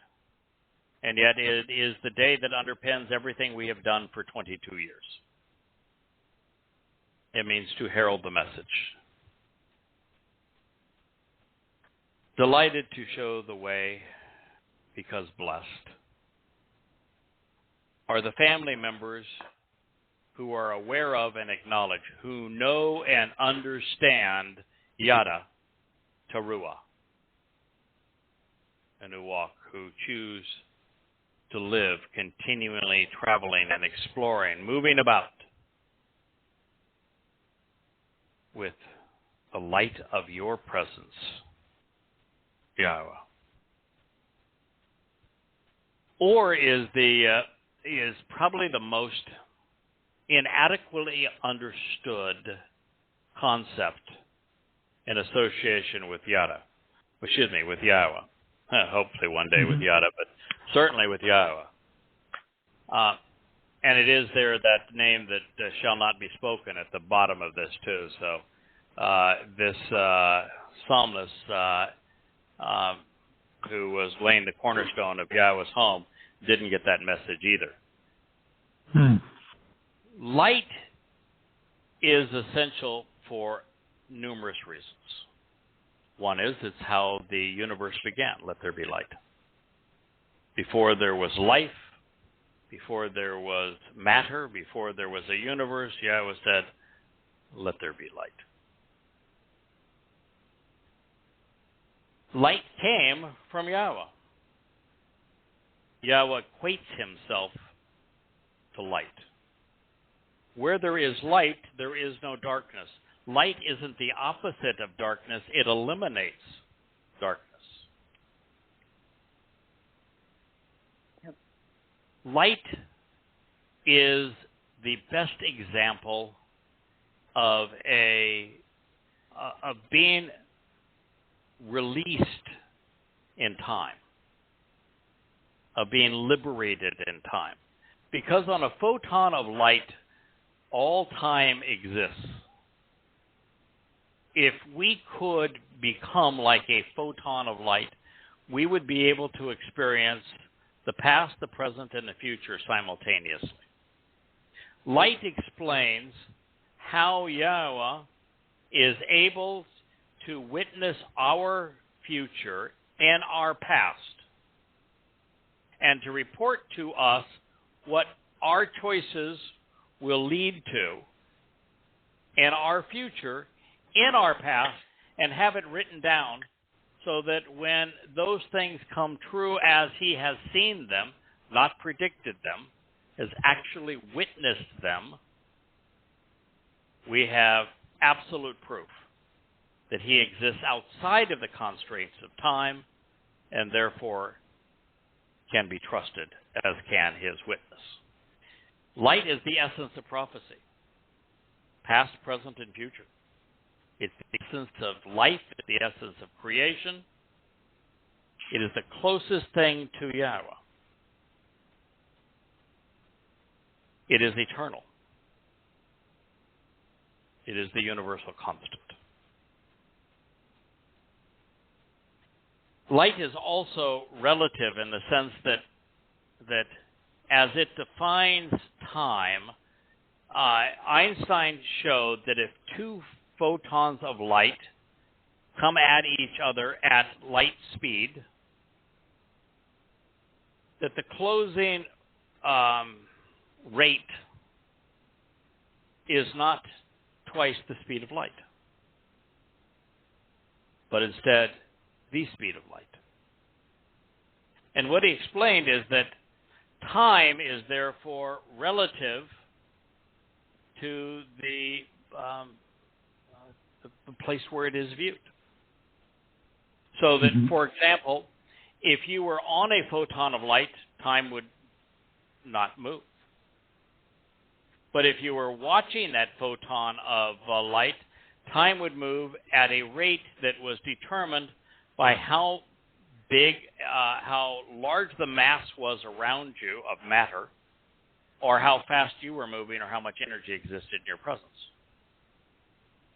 And yet it is the day that underpins everything we have done for 22 years. It means to herald the message. Delighted to show the way, because blessed are the family members who are aware of and acknowledge, who know and understand Yada Taruw'ah, and who walk, who choose to live continually traveling and exploring, moving about with the light of your presence, Yahowah. Or is probably the most inadequately understood concept in association with with Yahowah. Hopefully one day with Yada, but certainly with Yahowah. And it is there that name that shall not be spoken at the bottom of this too. So this psalmist who was laying the cornerstone of Yahweh's home didn't get that message either. Light is essential for numerous reasons. One is it's how the universe began. Let there be light. Before there was life, before there was matter, before there was a universe, Yahweh said, let there be light. Light came from Yahweh. Yahweh equates himself to light. Where there is light, there is no darkness. Light isn't the opposite of darkness. It eliminates darkness. Yep. Light is the best example of being released in time, of being liberated in time. Because on a photon of light, all time exists. If we could become like a photon of light, we would be able to experience the past, the present, and the future simultaneously. Light explains how Yahweh is able to witness our future and our past, and to report to us what our choices will lead to in our future, in our past, and have it written down so that when those things come true as he has seen them, not predicted them, has actually witnessed them, we have absolute proof that he exists outside of the constraints of time and therefore can be trusted, as can his witness. Light is the essence of prophecy, past, present, and future. It's the essence of life, it's the essence of creation. It is the closest thing to Yahweh. It is eternal. It is the universal constant. Light is also relative in the sense that as it defines time, Einstein showed that if two photons of light come at each other at light speed, that the closing rate is not twice the speed of light, but instead the speed of light. And what he explained is that time is therefore relative to the place where it is viewed. So that, for example, if you were on a photon of light, time would not move. But if you were watching that photon of light, time would move at a rate that was determined by how big, how large the mass was around you of matter, or how fast you were moving, or how much energy existed in your presence.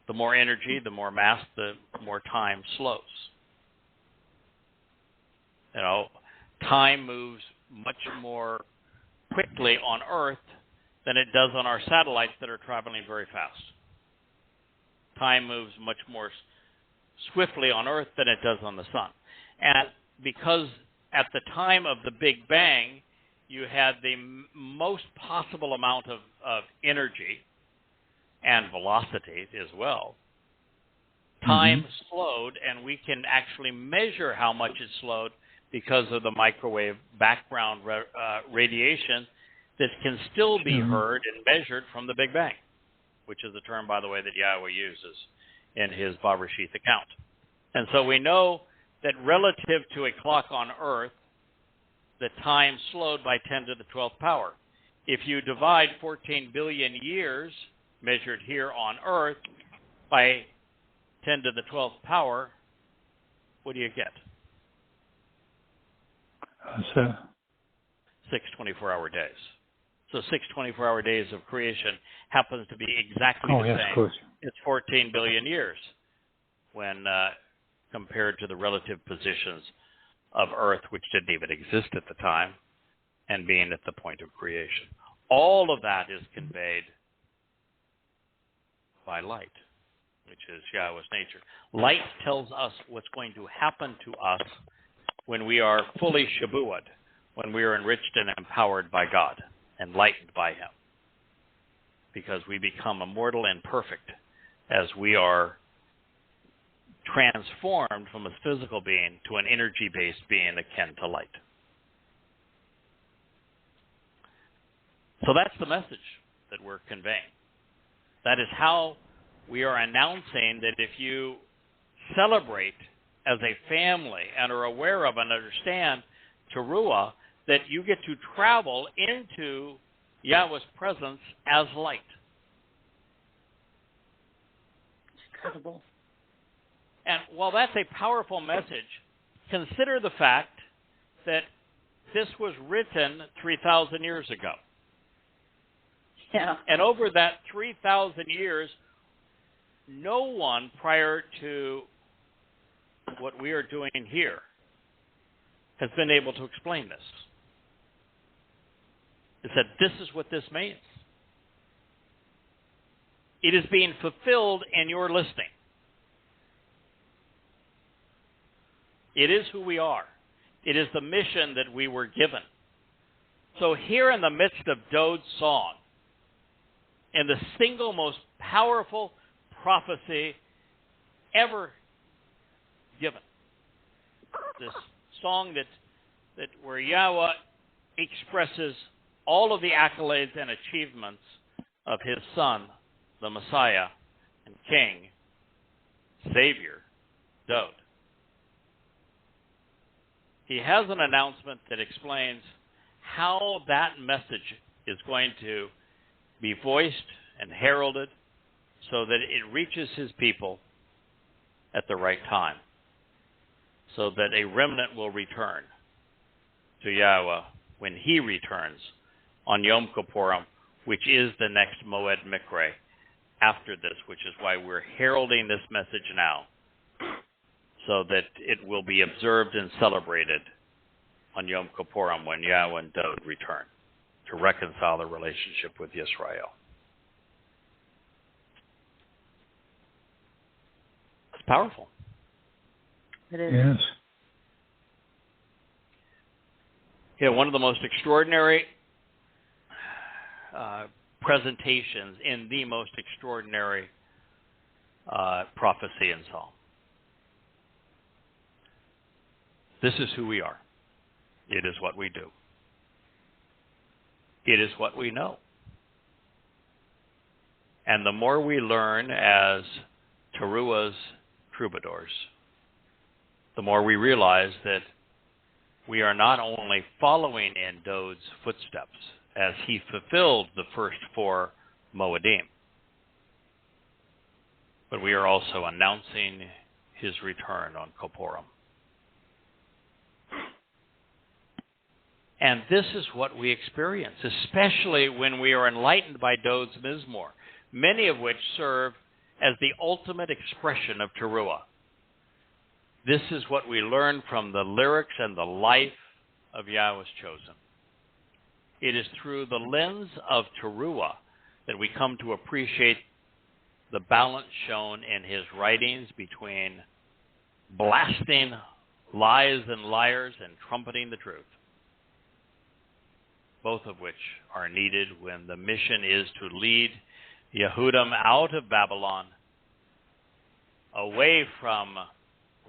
The more energy, the more mass, the more time slows. You know, time moves much more quickly on Earth than it does on our satellites that are traveling very fast. Time moves much more swiftly on Earth than it does on the sun. And because at the time of the Big Bang, you had the most possible amount of energy and velocity as well, time slowed, and we can actually measure how much it slowed because of the microwave background radiation that can still be heard and measured from the Big Bang, which is a term, by the way, that Yahowah uses in his Bereshith account. And so we know that relative to a clock on Earth, the time slowed by 10 to the 12th power. If you divide 14 billion years measured here on Earth by 10 to the 12th power, what do you get? 6 24-hour days. So 6 24-hour days of creation happens to be exactly the same. Of course. It's 14 billion years when compared to the relative positions of Earth, which didn't even exist at the time, and being at the point of creation. All of that is conveyed by light, which is Yahweh's nature. Light tells us what's going to happen to us when we are fully Shabuw'ahed, when we are enriched and empowered by God, enlightened by Him, because we become immortal and perfect as we are transformed from a physical being to an energy-based being akin to light. So that's the message that we're conveying. That is how we are announcing that if you celebrate as a family and are aware of and understand Taruw'ah, that you get to travel into Yahweh's presence as light. Incredible. And while that's a powerful message, consider the fact that this was written 3,000 years ago. Yeah. And over that 3,000 years, no one prior to what we are doing here has been able to explain this. It said, this is what this means. It is being fulfilled in your listening. It is who we are. It is the mission that we were given. So here in the midst of Dowd's song, in the single most powerful prophecy ever given, this song that where Yahweh expresses all of the accolades and achievements of his son, the Messiah and King, Savior, Dowd. He has an announcement that explains how that message is going to be voiced and heralded so that it reaches his people at the right time, so that a remnant will return to Yahweh when he returns on Yom Kippurim, which is the next Mow'ed Miqra after this, which is why we're heralding this message now, so that it will be observed and celebrated on Yom Kippurim when Yahweh and Dowd return to reconcile the relationship with Israel. It's powerful. It is. Yes. Yeah, one of the most extraordinary presentations in the most extraordinary prophecy in Psalm. This is who we are. It is what we do. It is what we know. And the more we learn as Taruw'ah's troubadours, the more we realize that we are not only following in Dowd's footsteps as he fulfilled the first four Moedim, but we are also announcing his return on Kippurim. And this is what we experience, especially when we are enlightened by Dowd's Mizmowr, many of which serve as the ultimate expression of Taruw'ah. This is what we learn from the lyrics and the life of Yahweh's chosen. It is through the lens of Taruw'ah that we come to appreciate the balance shown in his writings between blasting lies and liars and trumpeting the truth, both of which are needed when the mission is to lead Yahuwdym out of Babylon, away from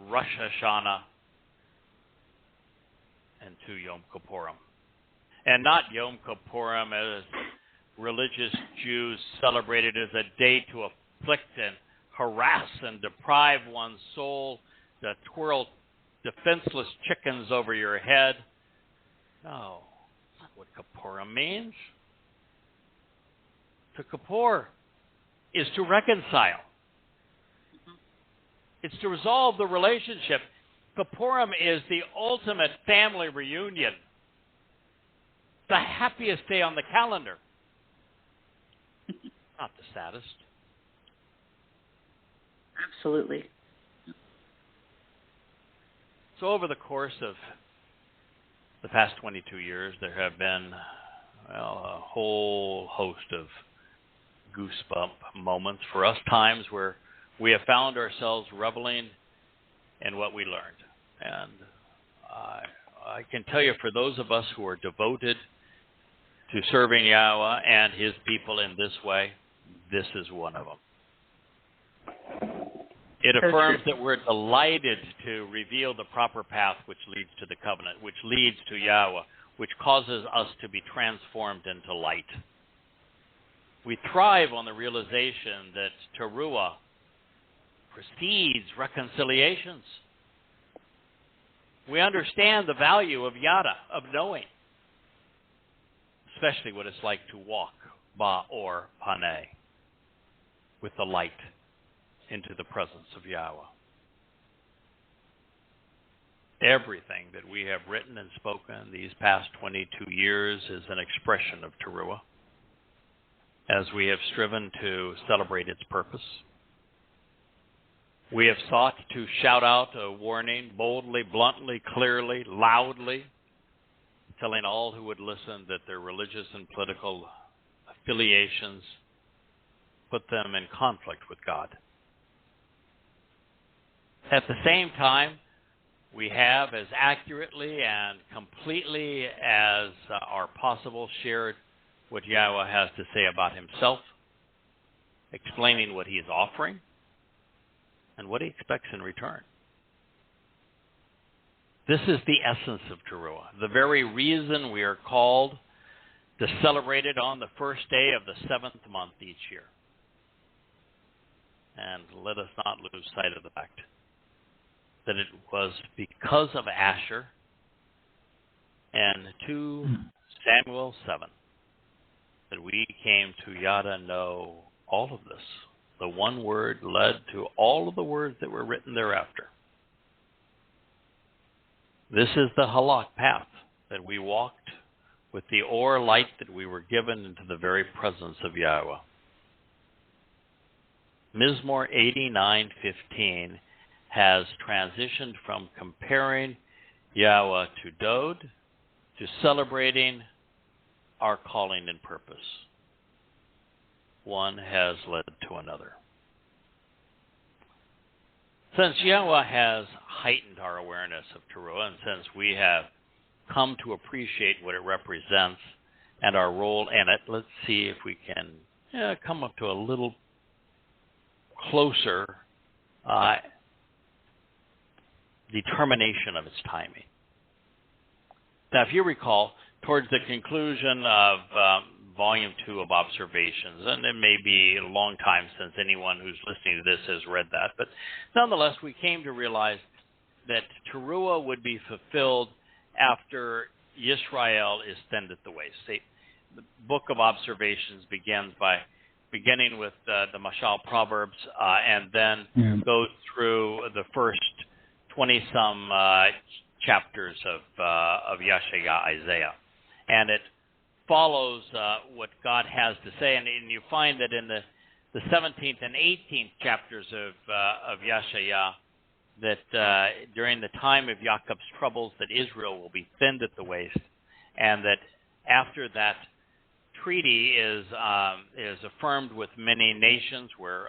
Rosh Hashanah, and to Yom Kippurim. And not Yom Kippurim as religious Jews celebrated as a day to afflict and harass and deprive one's soul, to twirl defenseless chickens over your head. No, that's not what Kippurim means. To Kippur is to reconcile. It's to resolve the relationship. Kippurim is the ultimate family reunion. The happiest day on the calendar. Not the saddest. Absolutely. So over the course of the past 22 years, there have been, a whole host of goosebump moments for us, times where we have found ourselves reveling in what we learned. And I can tell you, for those of us who are devoted to serving Yahweh and his people in this way, this is one of them. It affirms that we're delighted to reveal the proper path which leads to the covenant, which leads to Yahweh, which causes us to be transformed into light. We thrive on the realization that Taruw'ah precedes reconciliations. We understand the value of Yada, of knowing, especially what it's like to walk or paneh, with the light into the presence of Yahweh. Everything that we have written and spoken these past 22 years is an expression of Taruw'ah, as we have striven to celebrate its purpose. We have sought to shout out a warning boldly, bluntly, clearly, loudly, telling all who would listen that their religious and political affiliations put them in conflict with God. At the same time, we have as accurately and completely as are possible shared what Yahweh has to say about himself, explaining what he's offering, and what he expects in return. This is the essence of Taruw'ah, the very reason we are called to celebrate it on the first day of the 7th month each year. And let us not lose sight of the fact that it was because of Asher and 2 Samuel 7 that we came to Yada know all of this. The one word led to all of the words that were written thereafter. This is the Halak path that we walked with the Or light that we were given into the very presence of Yahweh. Mizmowr 89:15 has transitioned from comparing Yahweh to Dowd to celebrating our calling and purpose. One has led to another. Since Yahweh has heightened our awareness of Taruw'ah, and since we have come to appreciate what it represents and our role in it, let's see if we can come up to a little closer determination of its timing. Now, if you recall, towards the conclusion of Volume 2 of Observations, and it may be a long time since anyone who's listening to this has read that, but nonetheless, we came to realize that Taruw'ah would be fulfilled after Yisrael is tended the waste. The Book of Observations beginning with the Mashal Proverbs, and then goes through the first 20-some chapters of Yeshaya, Isaiah. And it follows what God has to say. And you find that in the 17th and 18th chapters of Yeshaya, that during the time of Jacob's troubles, that Israel will be thinned at the waist, and that after that treaty is affirmed with many nations, where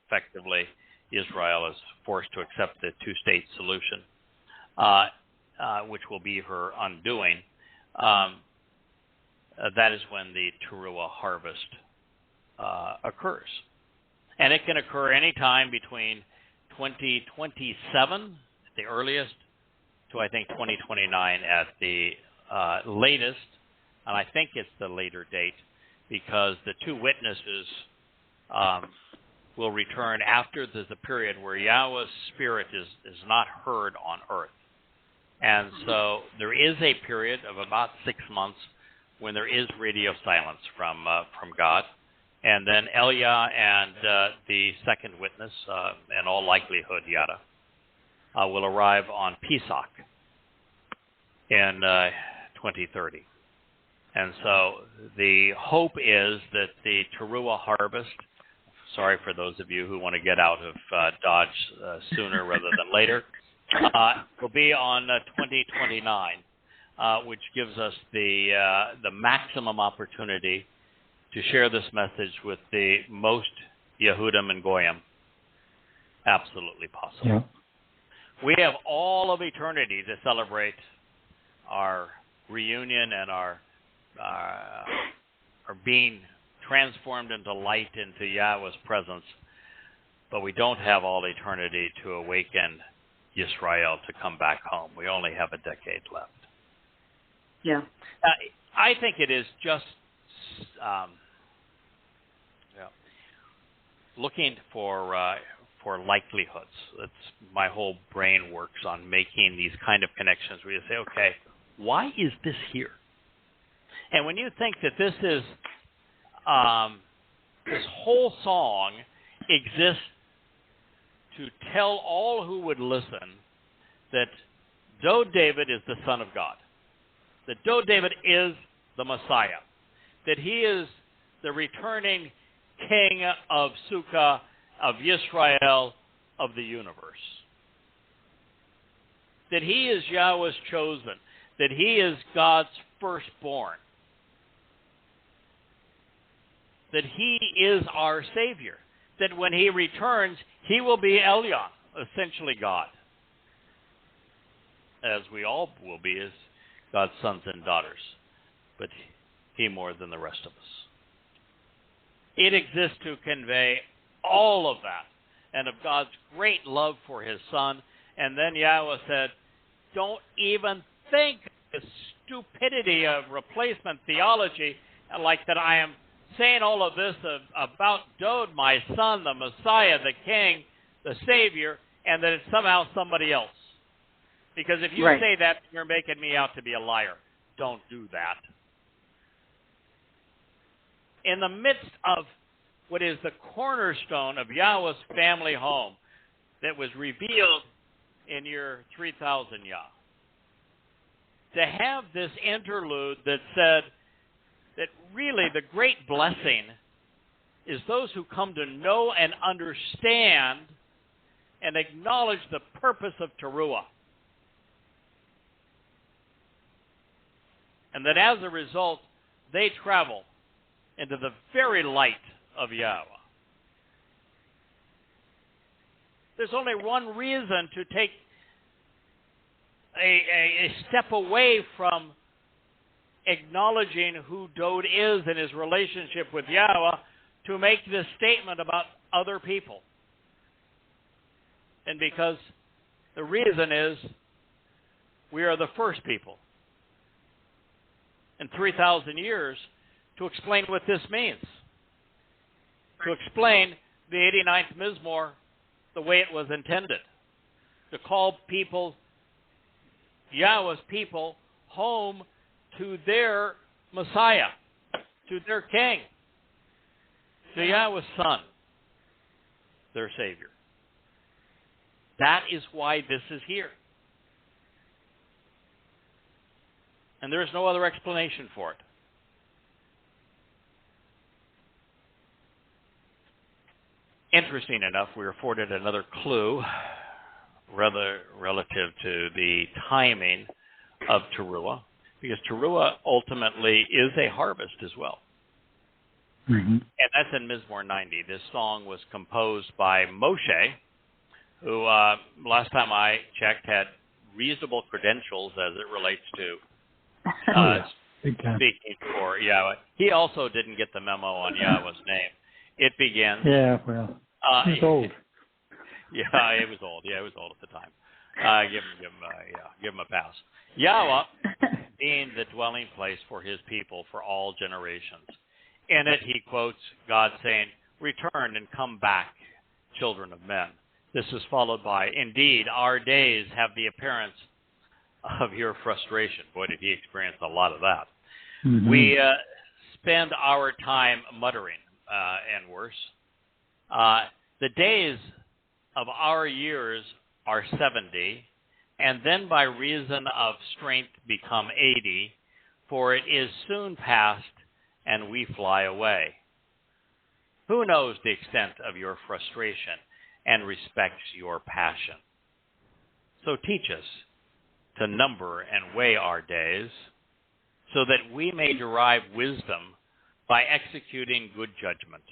effectively Israel is forced to accept the two-state solution, which will be her undoing. That is when the Taruw'ah Harvest occurs. And it can occur any time between 2027 at the earliest to, I think, 2029 at the latest. And I think it's the later date because the two witnesses will return after there's a period where Yahweh's Spirit is not heard on earth. And so there is a period of about 6 months when there is radio silence from God. And then Elia and the second witness, in all likelihood, Yada, will arrive on Pesach in 2030. And so the hope is that the Taruw'ah Harvest, sorry for those of you who want to get out of Dodge sooner rather than later, will be on 2029, which gives us the maximum opportunity to share this message with the most Yahuwdym and Goyim absolutely possible. Yeah. We have all of eternity to celebrate our reunion and our being transformed into light into Yahweh's presence, but we don't have all eternity to awaken Yisrael to come back home. We only have a decade left. Yeah. I think it is just looking for likelihoods. That's my whole brain works on making these kind of connections where you say, okay, why is this here? And when you think that this is this whole song exists to tell all who would listen that Dowd David is the Son of God, that Dowd David is the Messiah, that he is the returning King of Sukkah, of Yisrael, of the universe, that he is Yahweh's chosen, that he is God's firstborn, that he is our Savior, that when he returns, he will be Elyon, essentially God. as we all will be, as God's sons and daughters, but he more than the rest of us. It exists to convey all of that and of God's great love for his Son. And then Yahweh said, don't even think of the stupidity of replacement theology, like that I am saying all of this about Dowd, my son, the Messiah, the King, the Savior, and that it's somehow somebody else. Because if you say that, you're making me out to be a liar. Don't do that. In the midst of what is the cornerstone of Yahweh's family home that was revealed in year 3000 Yah, to have this interlude that said that really the great blessing is those who come to know and understand and acknowledge the purpose of Taruw'ah. And that as a result, they travel into the very light of Yahweh. There's only one reason to take a step away from acknowledging who Dowd is and his relationship with Yahweh to make this statement about other people. And because the reason is we are the first people in 3,000 years to explain what this means. To explain the 89th Mizmowr the way it was intended. To call people, Yahweh's people, home to their Messiah, to their King, to Yahweh's Son, their Savior. That is why this is here. And there is no other explanation for it. Interesting enough, we were afforded another clue relative to the timing of Taruw'ah, because Taruw'ah ultimately is a harvest as well. Mm-hmm. And that's in Mizmowr 90. This song was composed by Moseh, who, last time I checked, had reasonable credentials as it relates to speaking for Yahweh. He also didn't get the memo on Yahweh's name. It begins. Yeah, well, he's old. Yeah, he was old. Yeah, he was old at the time. Give him a pass. Yahweh being the dwelling place for his people for all generations. In it, he quotes God saying, "Return and come back, children of men." This is followed by, "Indeed, our days have the appearance of your frustration." Boy, did he experience a lot of that. Mm-hmm. We spend our time muttering, and worse. The days of our years are 70, and then by reason of strength become 80, for it is soon past, and we fly away. Who knows the extent of your frustration and respects your passion? So teach us to number and weigh our days, so that we may derive wisdom by executing good judgment.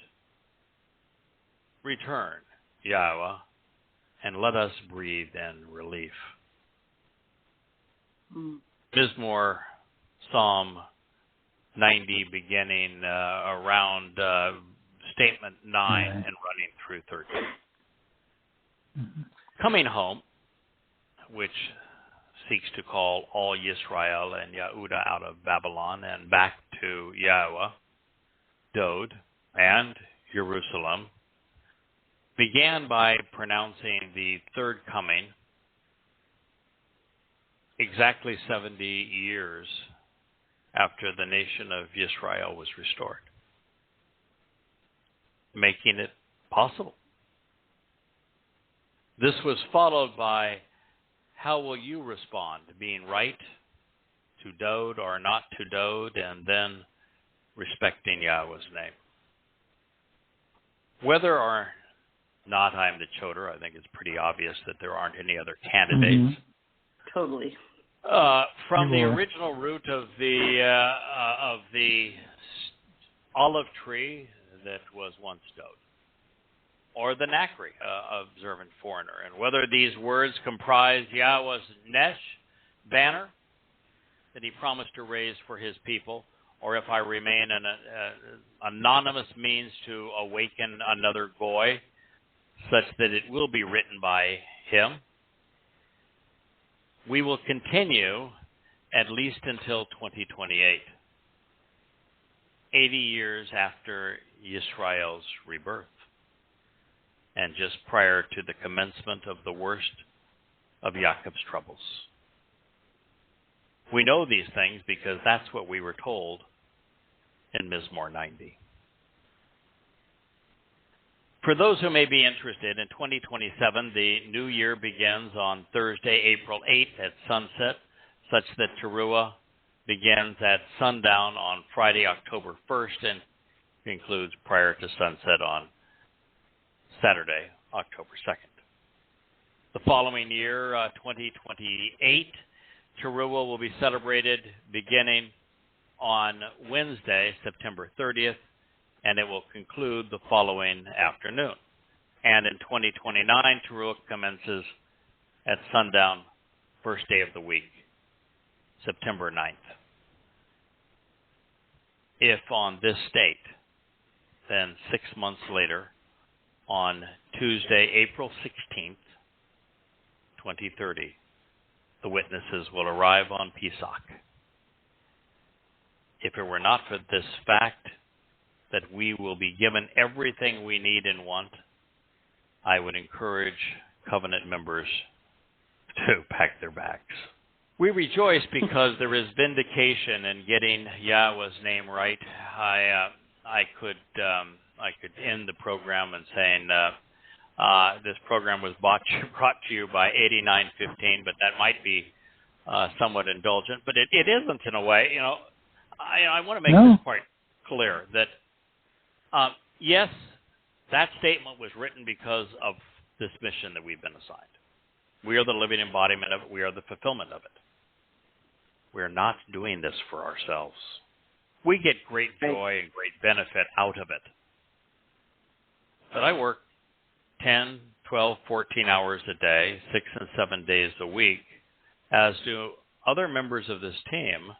Return, Yahweh, and let us breathe in relief. Mizmowr, Psalm 90, beginning around statement 9 and running through 13. Mm-hmm. Coming home, which seeks to call all Yisrael and Yehuda out of Babylon and back to Yahweh, Dowd, and Jerusalem, began by pronouncing the third coming exactly 70 years after the nation of Israel was restored, making it possible. This was followed by, how will you respond? Being right to Dowd or not to Dowd, and then respecting Yahweh's name. Whether or not I'm the choder, I think it's pretty obvious that there aren't any other candidates. Mm-hmm. Totally. From the original root of the olive tree that was once Dowd, or the Nakri, observant foreigner, and whether these words comprise Yahweh's Nesh, banner that he promised to raise for his people, or if I remain an anonymous means to awaken another goy, such that it will be written by him, we will continue at least until 2028, 80 years after Yisrael's rebirth, and just prior to the commencement of the worst of Yaakov's troubles. We know these things because that's what we were told in Mizmowr 90. For those who may be interested, in 2027, the new year begins on Thursday, April 8th at sunset, such that Taruw'ah begins at sundown on Friday, October 1st, and concludes prior to sunset on Saturday, October 2nd. The following year, 2028, Taruw'ah will be celebrated beginning on Wednesday, September 30th, and it will conclude the following afternoon. And in 2029, Taruw'ah commences at sundown, first day of the week, September 9th. If on this date, then 6 months later, on Tuesday, April 16th, 2030, the witnesses will arrive on Pesach. If it were not for this fact that we will be given everything we need and want, I would encourage covenant members to pack their bags. We rejoice because there is vindication in getting Yahweh's name right. I could end the program and saying this program was brought to you by 8915, but that might be somewhat indulgent. But it isn't in a way. I want to make this part clear that yes, that statement was written because of this mission that we've been assigned. We are the living embodiment of it. We are the fulfillment of it. We're not doing this for ourselves. We get great joy and great benefit out of it. But I work 10, 12, 14 hours a day, 6 and 7 days a week, as do other members of this team,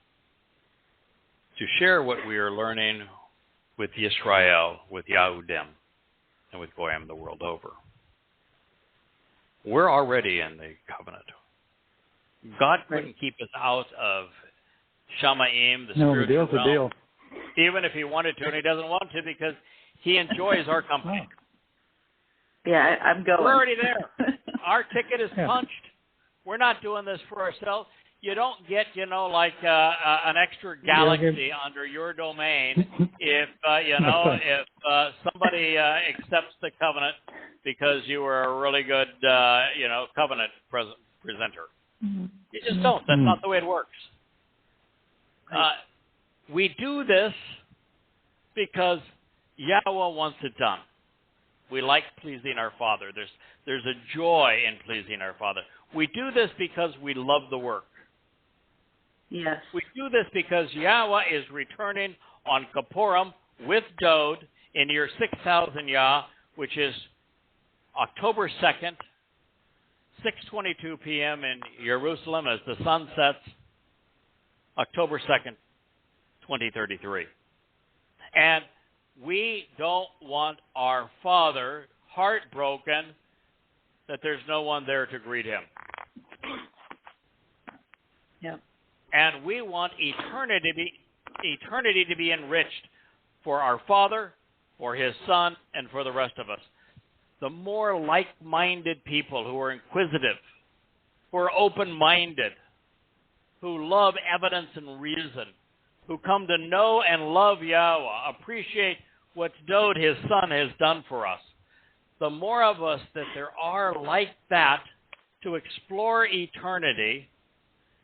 to share what we are learning with Yisrael, with Yahuwdym, and with Goyim the world over. We're already in the covenant. God couldn't keep us out of Shamayim, the spiritual realm, even if he wanted to, and he doesn't want to because he enjoys our company. Yeah, I'm going. We're already there. Our ticket is punched. We're not doing this for ourselves. You don't get, like an extra galaxy under your domain if somebody accepts the covenant because you were a really good, covenant presenter. Mm-hmm. You just don't. That's not the way it works. We do this because Yahweh wants it done. We like pleasing our Father. There's a joy in pleasing our Father. We do this because we love the work. Yes. We do this because Yahweh is returning on Kippurim with Dowd in year 6000 Yah, which is October 2nd, 6:22 p.m. in Jerusalem as the sun sets, October 2nd, 2033. And we don't want our Father heartbroken that there's no one there to greet him. Yeah. And we want eternity to be enriched for our Father, for his Son, and for the rest of us. The more like-minded people who are inquisitive, who are open-minded, who love evidence and reason, who come to know and love Yahweh, appreciate what Dowd, his son, has done for us. The more of us that there are like that to explore eternity,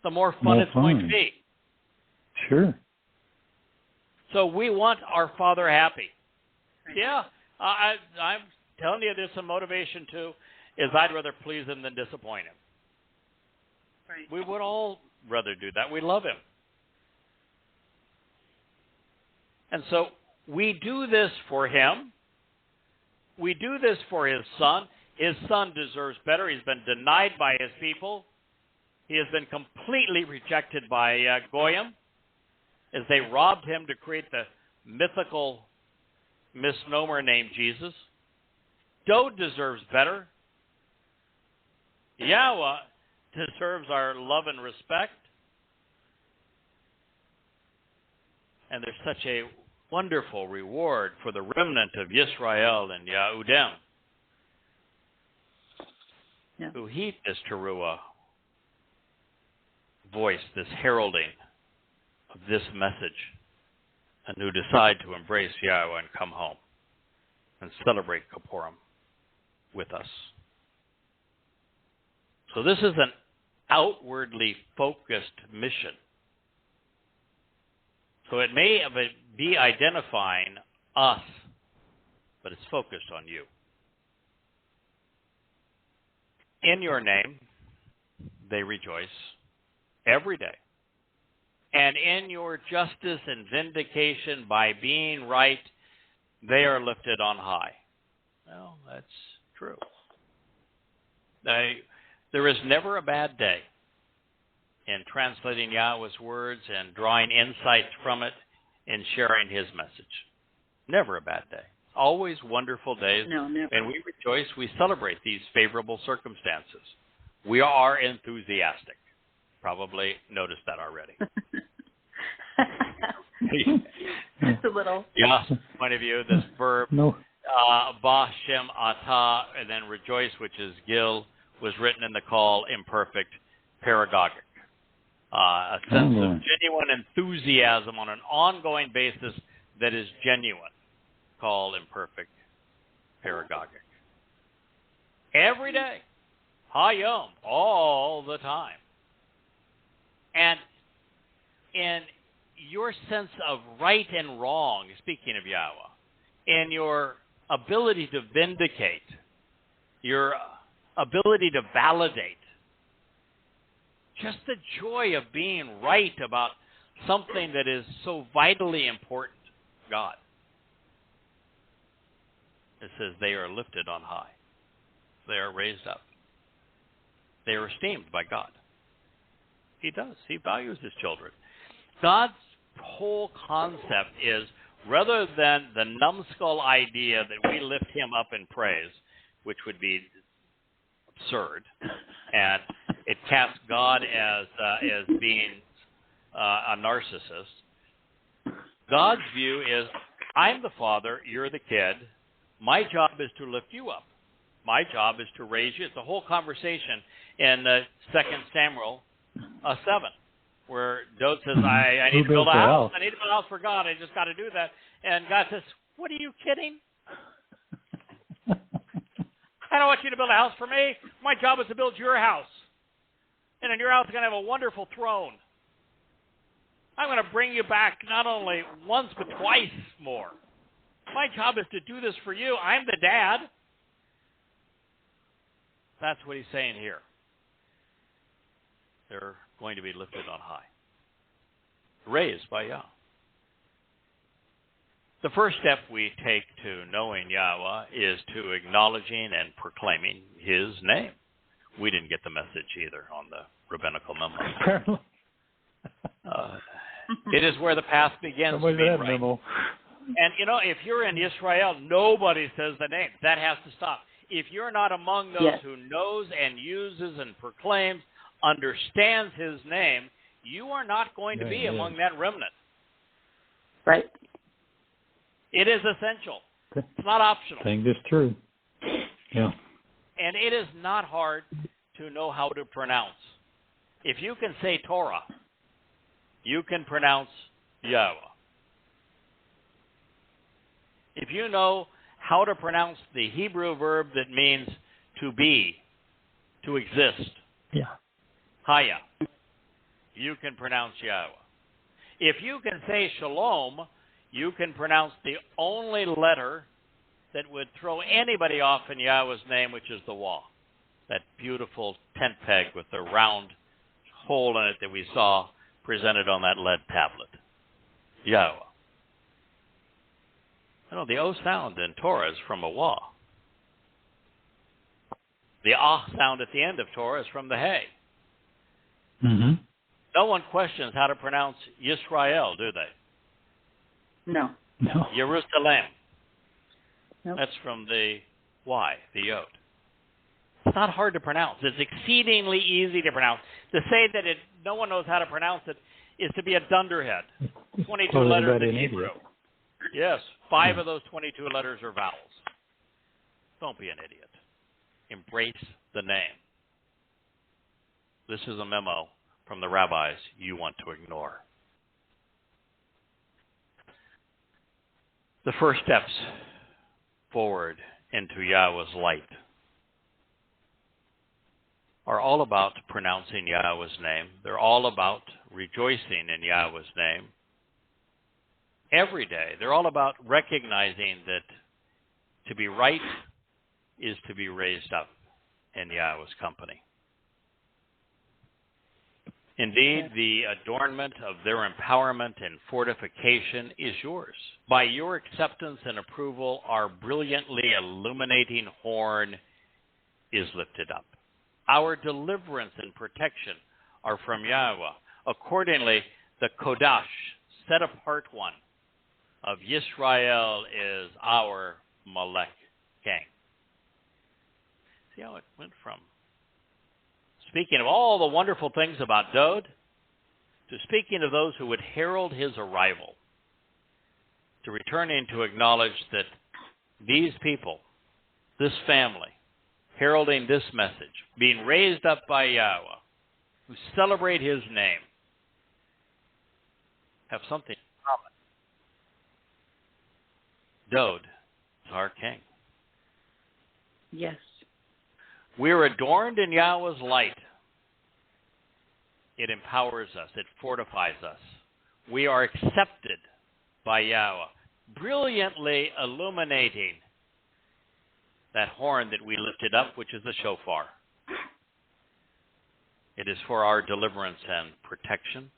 the more fun it's going to be. Sure. So we want our Father happy. Yeah, I'm telling you this, a motivation too, is I'd rather please him than disappoint him. Right. We would all rather do that. We love him. And so we do this for him. We do this for his son. His son deserves better. He's been denied by his people. He has been completely rejected by Goyim as they robbed him to create the mythical misnomer named Jesus. Dowd deserves better. Yahowah deserves our love and respect. And there's such a wonderful reward for the remnant of Yisrael and Yahuwdym who heed this Taruw'ah voice, this heralding of this message, and who decide to embrace Yahowah and come home and celebrate Kippurim with us. So this is an outwardly focused mission. So it may be identifying us, but it's focused on you. In your name, they rejoice every day. And in your justice and vindication by being right, they are lifted on high. Well, that's true. There is never a bad day in translating Yahweh's words and drawing insights from it and sharing his message. Never a bad day. Always wonderful days. No, never. And we rejoice, we celebrate these favorable circumstances. We are enthusiastic. Probably noticed that already. Just a little. Yeah, point of view, this verb, ba, shem, ata, and then rejoice, which is gil, was written in the call imperfect, paragogic. A sense of genuine enthusiasm on an ongoing basis that is genuine, called imperfect, paragogic. Every day, hayom, all the time. And in your sense of right and wrong, speaking of Yahowah, in your ability to vindicate, your ability to validate, just the joy of being right about something that is so vitally important, God. It says they are lifted on high. They are raised up. They are esteemed by God. He does. He values his children. God's whole concept is, rather than the numbskull idea that we lift him up in praise, which would be absurd, and it casts God as being a narcissist. God's view is, I'm the father, you're the kid. My job is to lift you up. My job is to raise you. It's a whole conversation in 2 Samuel 7, where Dowd says, I need to build a house. I need to build a house for God. I just got to do that. And God says, what are you kidding? I don't want you to build a house for me. My job is to build your house. And in your house, you're going to have a wonderful throne. I'm going to bring you back not only once, but twice more. My job is to do this for you. I'm the dad. That's what he's saying here. They're going to be lifted on high. Raised by Yah. The first step we take to knowing Yahowah is to acknowledging and proclaiming his name. We didn't get the message either on the rabbinical memo. It is where the path begins to be right. Memo. And, if you're in Israel, nobody says the name. That has to stop. If you're not among those who knows and uses and proclaims, understands his name, you are not going to be among that remnant. Right. It is essential. It's not optional. Saying this true. Yeah. And it is not hard to know how to pronounce. If you can say Torah, you can pronounce Yahowah. If you know how to pronounce the Hebrew verb that means to be, to exist, Haya, you can pronounce Yahowah. If you can say Shalom, you can pronounce the only letter that would throw anybody off in Yahweh's name, which is the Wah, that beautiful tent peg with the round hole in it that we saw presented on that lead tablet. Yahowah. The O sound in Torah is from a Wah. The Ah sound at the end of Torah is from the Hey. Mm-hmm. No one questions how to pronounce Yisrael, do they? No. No. Jerusalem. Nope. That's from the Y, the Yod. It's not hard to pronounce. It's exceedingly easy to pronounce. To say that no one knows how to pronounce it is to be a dunderhead. 22 letters in Hebrew. Yes, 5 of those 22 letters are vowels. Don't be an idiot. Embrace the name. This is a memo from the rabbis you want to ignore. The first steps forward into Yahweh's light are all about pronouncing Yahweh's name. They're all about rejoicing in Yahweh's name. Every day, they're all about recognizing that to be right is to be raised up in Yahweh's company. Indeed, the adornment of their empowerment and fortification is yours. By your acceptance and approval, our brilliantly illuminating horn is lifted up. Our deliverance and protection are from Yahweh. Accordingly, the Kodash, set apart one, of Yisrael is our Melek king. See how it went from speaking of all the wonderful things about Dowd to speaking of those who would herald his arrival, to returning to acknowledge that these people, this family, heralding this message, being raised up by Yahweh, who celebrate his name, have something in common. Dowd is our king. Yes. We are adorned in Yahweh's light. It empowers us. It fortifies us. We are accepted by Yahweh, brilliantly illuminating that horn that we lifted up, which is the shofar. It is for our deliverance and protection.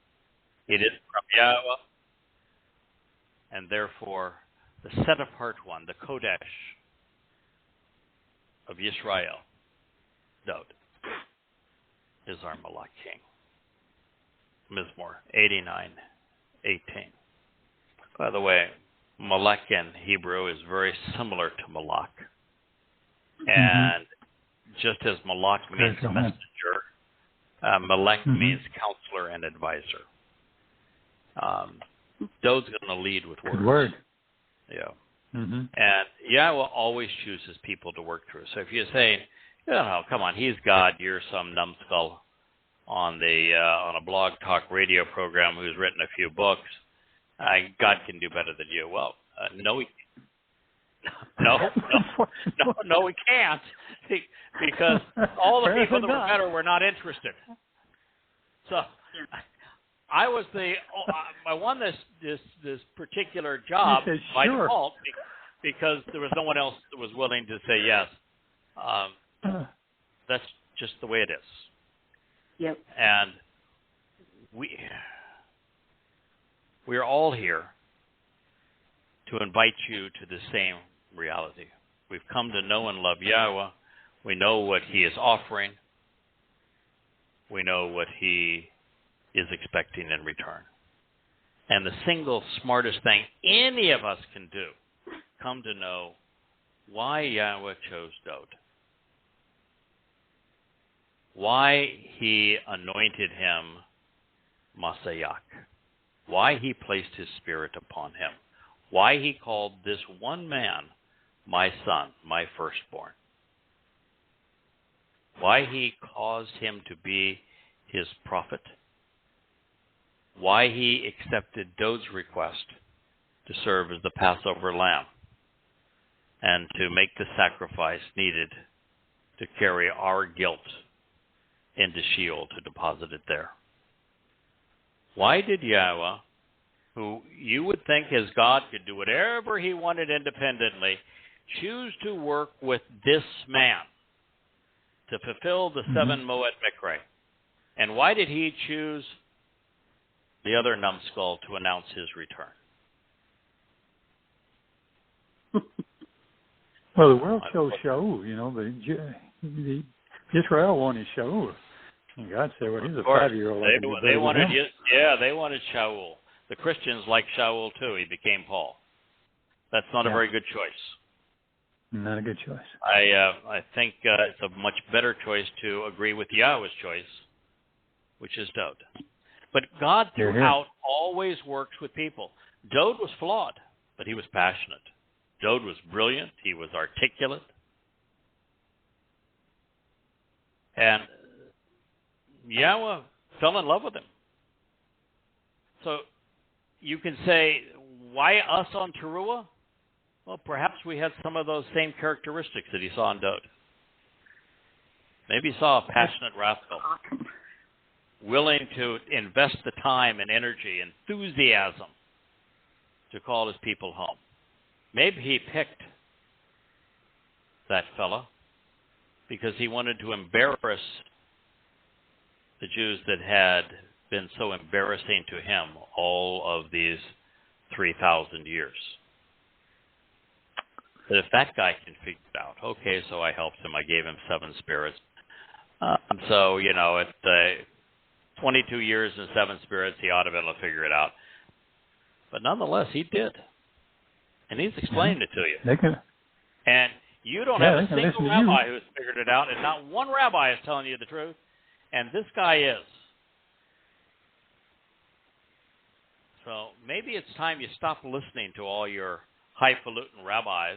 It is from Yahweh, and therefore the set-apart one, the Kodesh of Yisrael, Dowd, is our Melek king. Mizmowr 89:18. By the way, Melek in Hebrew is very similar to Malak. And just as Malak means messenger, Melek means counselor and advisor. Dowd's going to lead with words. Good word. Yeah. Mm-hmm. And Yahweh always chooses people to work through. So if you say, oh, come on, he's God, you're some numbskull on a blog talk radio program who's written a few books, God can do better than you. Well, no, he can't, because all the people that were better were not interested. So I won this particular job by default because there was no one else that was willing to say yes. That's just the way it is. Yep. And we are all here to invite you to the same reality. We've come to know and love Yahweh. We know what he is offering. We know what he is expecting in return. And the single smartest thing any of us can do, come to know why Yahweh chose Dowd. Why he anointed him Moseh. Why he placed his spirit upon him. Why he called this one man my son, my firstborn. Why he caused him to be his prophet. Why he accepted Dowd's request to serve as the Passover lamb and to make the sacrifice needed to carry our guilt into Sheol to deposit it there. Why did Yahweh, who you would think as God could do whatever he wanted independently, choose to work with this man to fulfill the 7 Mow'ed Miqra? And why did he choose the other numbskull to announce his return? Well, the world chose Shaul. The Israel wanted Shaul. And God said, well, he's a Of course, 5-year-old. they wanted they wanted Shaul. The Christians liked Shaul too. He became Paul. That's not a very good choice. Not a good choice. I think it's a much better choice to agree with Yahweh's choice, which is Dowd. But God throughout always works with people. Dowd was flawed, but he was passionate. Dowd was brilliant. He was articulate. And Yahweh fell in love with him. So you can say, why us on Taruw'ah? Well, perhaps we had some of those same characteristics that he saw in Dowd. Maybe he saw a passionate rascal, willing to invest the time and energy, enthusiasm to call his people home. Maybe he picked that fella because he wanted to embarrass the Jews that had been so embarrassing to him all of these 3,000 years. But if that guy can figure it out, okay, so I helped him. I gave him 7 spirits. So, at 22 years and 7 spirits, he ought to be able to figure it out. But nonetheless, he did. And he's explained it to you. And you don't have a single rabbi who's figured it out, and not one rabbi is telling you the truth. And this guy is. So maybe it's time you stop listening to all your highfalutin rabbis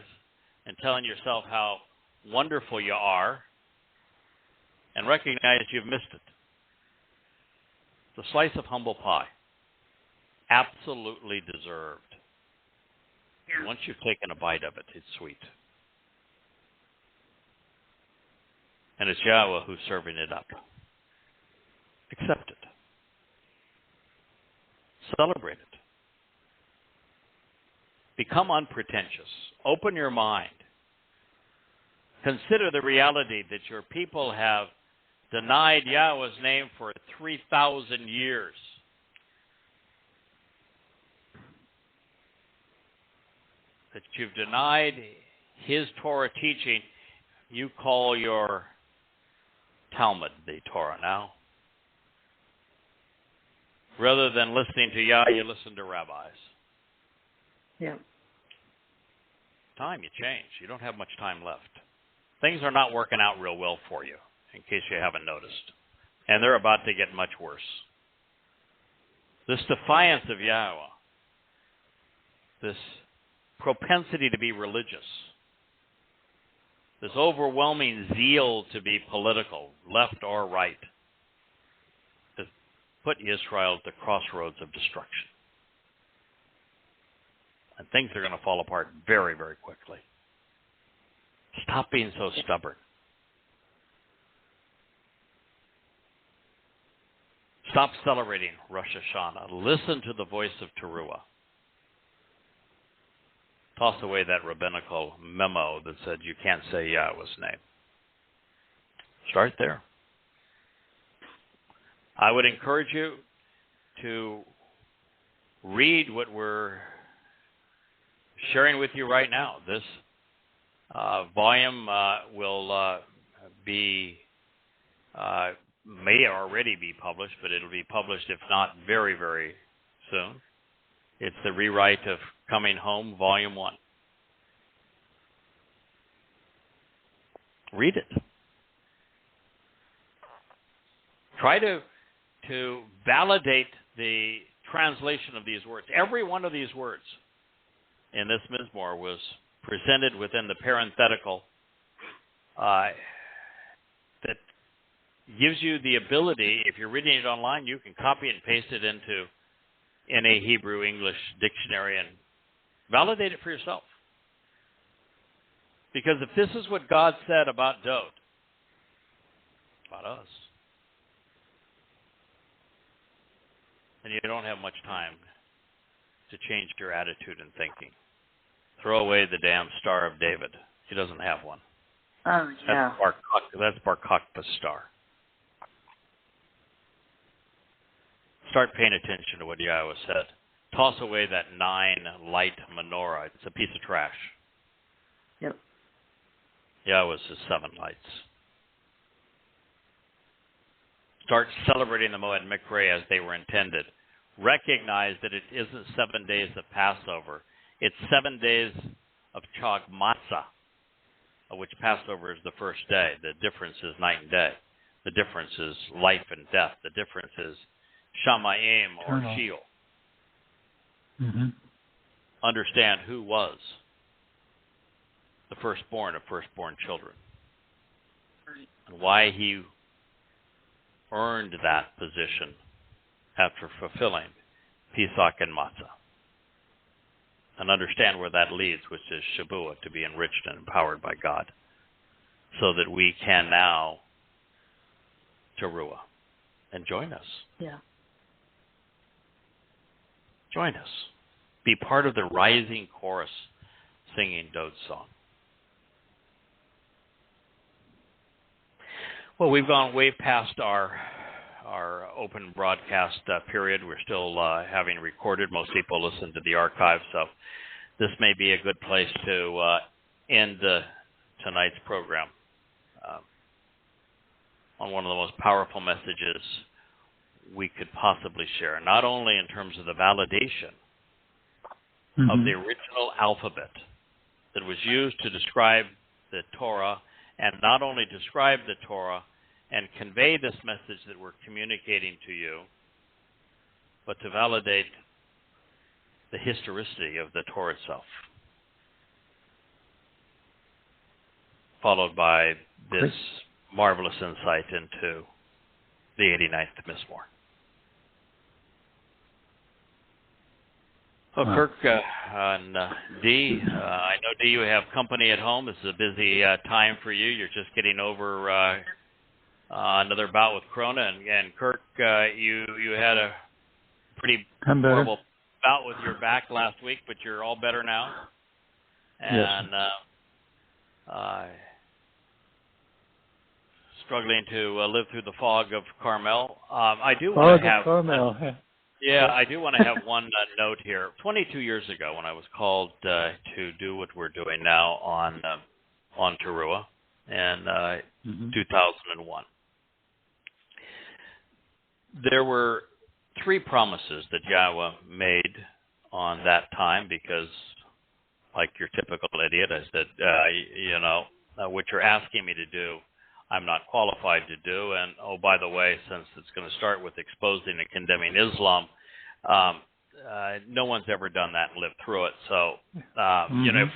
and telling yourself how wonderful you are and recognize you've missed it. It's a slice of humble pie. Absolutely deserved. And once you've taken a bite of it, it's sweet. And it's Yahweh who's serving it up. Accept it. Celebrate it. Become unpretentious. Open your mind. Consider the reality that your people have denied Yahweh's name for 3,000 years. That you've denied his Torah teaching. You call your Talmud the Torah now. Rather than listening to Yah, you listen to rabbis. Yeah. Time, you change. You don't have much time left. Things are not working out real well for you, in case you haven't noticed. And they're about to get much worse. This defiance of Yahweh, this propensity to be religious, this overwhelming zeal to be political, left or right, has put Israel at the crossroads of destruction. And things are going to fall apart very, very quickly. Stop being so stubborn. Stop celebrating Rosh Hashanah. Listen to the voice of Taruw'ah. Toss away that rabbinical memo that said you can't say Yahweh's name. Start there. I would encourage you to read what we're sharing with you right now. This volume will be, may already be published, but it'll be published, if not very, very soon. It's the rewrite of Coming Home, Volume 1. Read it. Try to validate the translation of these words. Every one of these words in this Mizmowr was presented within the parenthetical that gives you the ability, if you're reading it online, you can copy and paste it into a Hebrew English dictionary and validate it for yourself. Because if this is what God said about Dowd, about us, then you don't have much time to change your attitude and thinking. Throw away the damn Star of David. He doesn't have one. Oh, yeah. That's Bar Kokhba's star. Start paying attention to what Yahweh said. Toss away that 9-light menorah. It's a piece of trash. Yep. Yahweh says 7 lights. start celebrating the Mow'ed Miqra as they were intended. Recognize that it isn't 7 days of Passover. It's 7 days of Chag Matzah, of which Passover is the first day. The difference is night and day. The difference is life and death. The difference is Shamayim or Sheol. Mm-hmm. Understand who was the firstborn of firstborn children and why he earned that position after fulfilling Pesach and Matzah. And understand where that leads, which is Shabuw'ahed, to be enriched and empowered by God, so that we can now Taruw'ah and join us. Yeah. Join us. Be part of the rising chorus singing Dowd's song. Well, we've gone way past our open broadcast period. We're still having recorded. Most people listen to the archive, so this may be a good place to end tonight's program on one of the most powerful messages we could possibly share, not only in terms of the validation of the original alphabet that was used to describe the Torah, and not only describe the Torah and convey this message that we're communicating to you, but to validate the historicity of the Torah itself, followed by this marvelous insight into the 89th Mizmowr. Well, Kirk and Dee, I know, Dee, you have company at home. This is a busy time for you. You're just getting over another bout with Corona. And Kirk, you had a pretty horrible bout with your back last week, but you're all better now. And struggling to live through the fog of Carmel. I do want to have... Carmel. Yeah, I do want to have one note here. 22 years ago, when I was called to do what we're doing now on Taruw'ah in 2001, there were 3 promises that Yahowah made on that time, because, like your typical idiot, I said, what you're asking me to do, I'm not qualified to do. And, oh, by the way, since it's going to start with exposing and condemning Islam, no one's ever done that and lived through it. So, if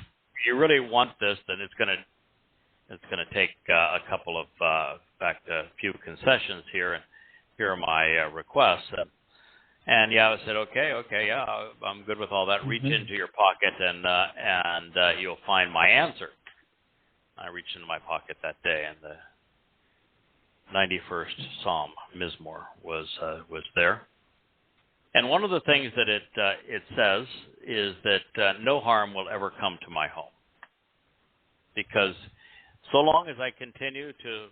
you really want this, then it's going to take a couple of, a few concessions here. And here are my requests. And Yahowah said, okay, yeah, I'm good with all that. Reach into your pocket and you'll find my answer. I reached into my pocket that day, and the 91st Psalm, Mizmowr, was there. And one of the things that it says is that no harm will ever come to my home, because so long as I continue to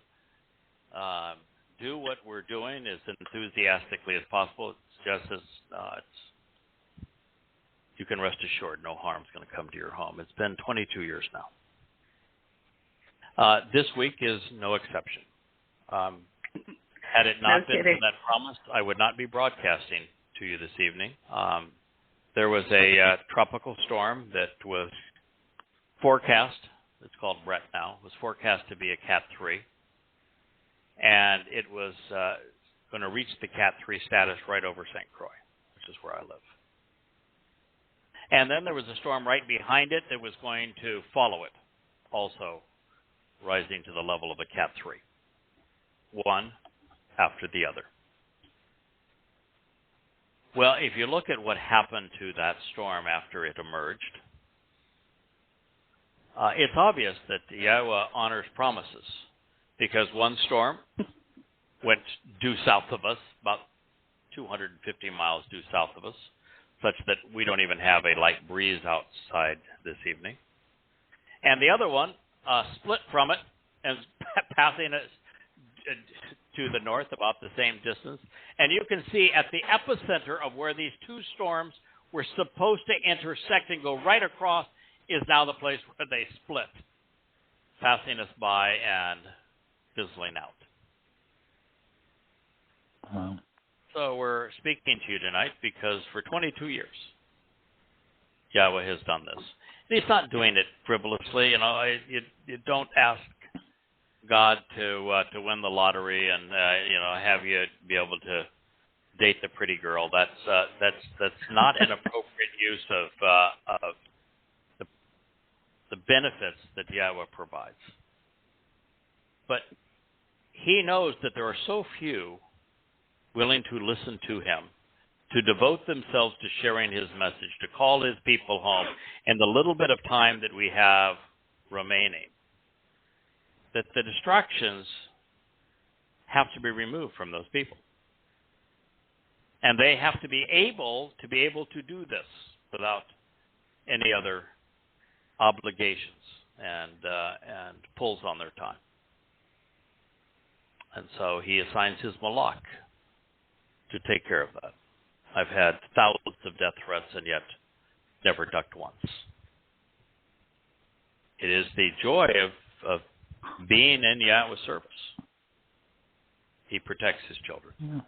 do what we're doing as enthusiastically as possible, it's just as you can rest assured no harm's going to come to your home. It's been 22 years now. This week is no exception. Had it not been for that promise, I would not be broadcasting to you this evening. There was a tropical storm that was forecast. It's called Brett now. It was forecast to be a Cat 3. And it was going to reach the Cat 3 status right over St. Croix, which is where I live. And then there was a storm right behind it that was going to follow it, also rising to the level of a Cat 3. One after the other. Well, if you look at what happened to that storm after it emerged, it's obvious that Yahowah honors promises, because one storm went due south of us, about 250 miles due south of us, such that we don't even have a light breeze outside this evening. And the other one split from it and passing us to the north about the same distance. And you can see at the epicenter of where these two storms were supposed to intersect and go right across is now the place where they split, passing us by and fizzling out. Wow. So we're speaking to you tonight because for 22 years, Yahweh has done this. And he's not doing it frivolously. You don't ask God to win the lottery and have you be able to date the pretty girl. That's not an appropriate use of the benefits that Yahweh provides. But he knows that there are so few willing to listen to him, to devote themselves to sharing his message, to call his people home, and the little bit of time that we have remaining, that the distractions have to be removed from those people. And they have to be able to do this without any other obligations and pulls on their time. And so he assigns his Melek to take care of that. I've had thousands of death threats and yet never ducked once. It is the joy of being in Yahweh's service. He protects his children.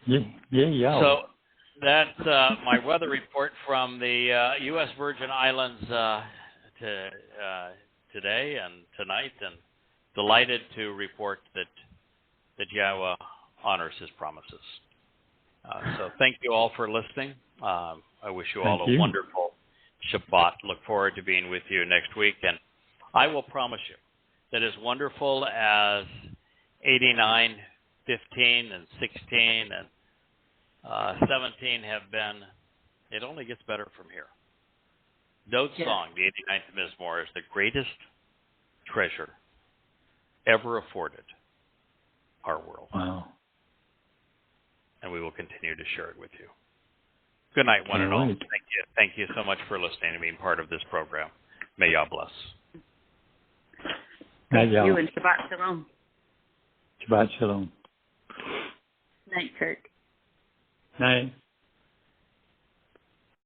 Yeah. So that's my weather report from the U.S. Virgin Islands today and tonight, and delighted to report that Yahweh honors his promises. So thank you all for listening. I wish you all a wonderful Shabbat. Look forward to being with you next week. And I will promise you that as wonderful as 89, 15, and 16, and 17 have been, it only gets better from here. Dowd's song, the 89th Mizmowr, is the greatest treasure ever afforded our world. Wow. And we will continue to share it with you. Good night, one and all. Right. Thank you so much for listening and being part of this program. May Yah bless. Thank you, and Shabbat Shalom. Shabbat Shalom. Night, Kurt. Night.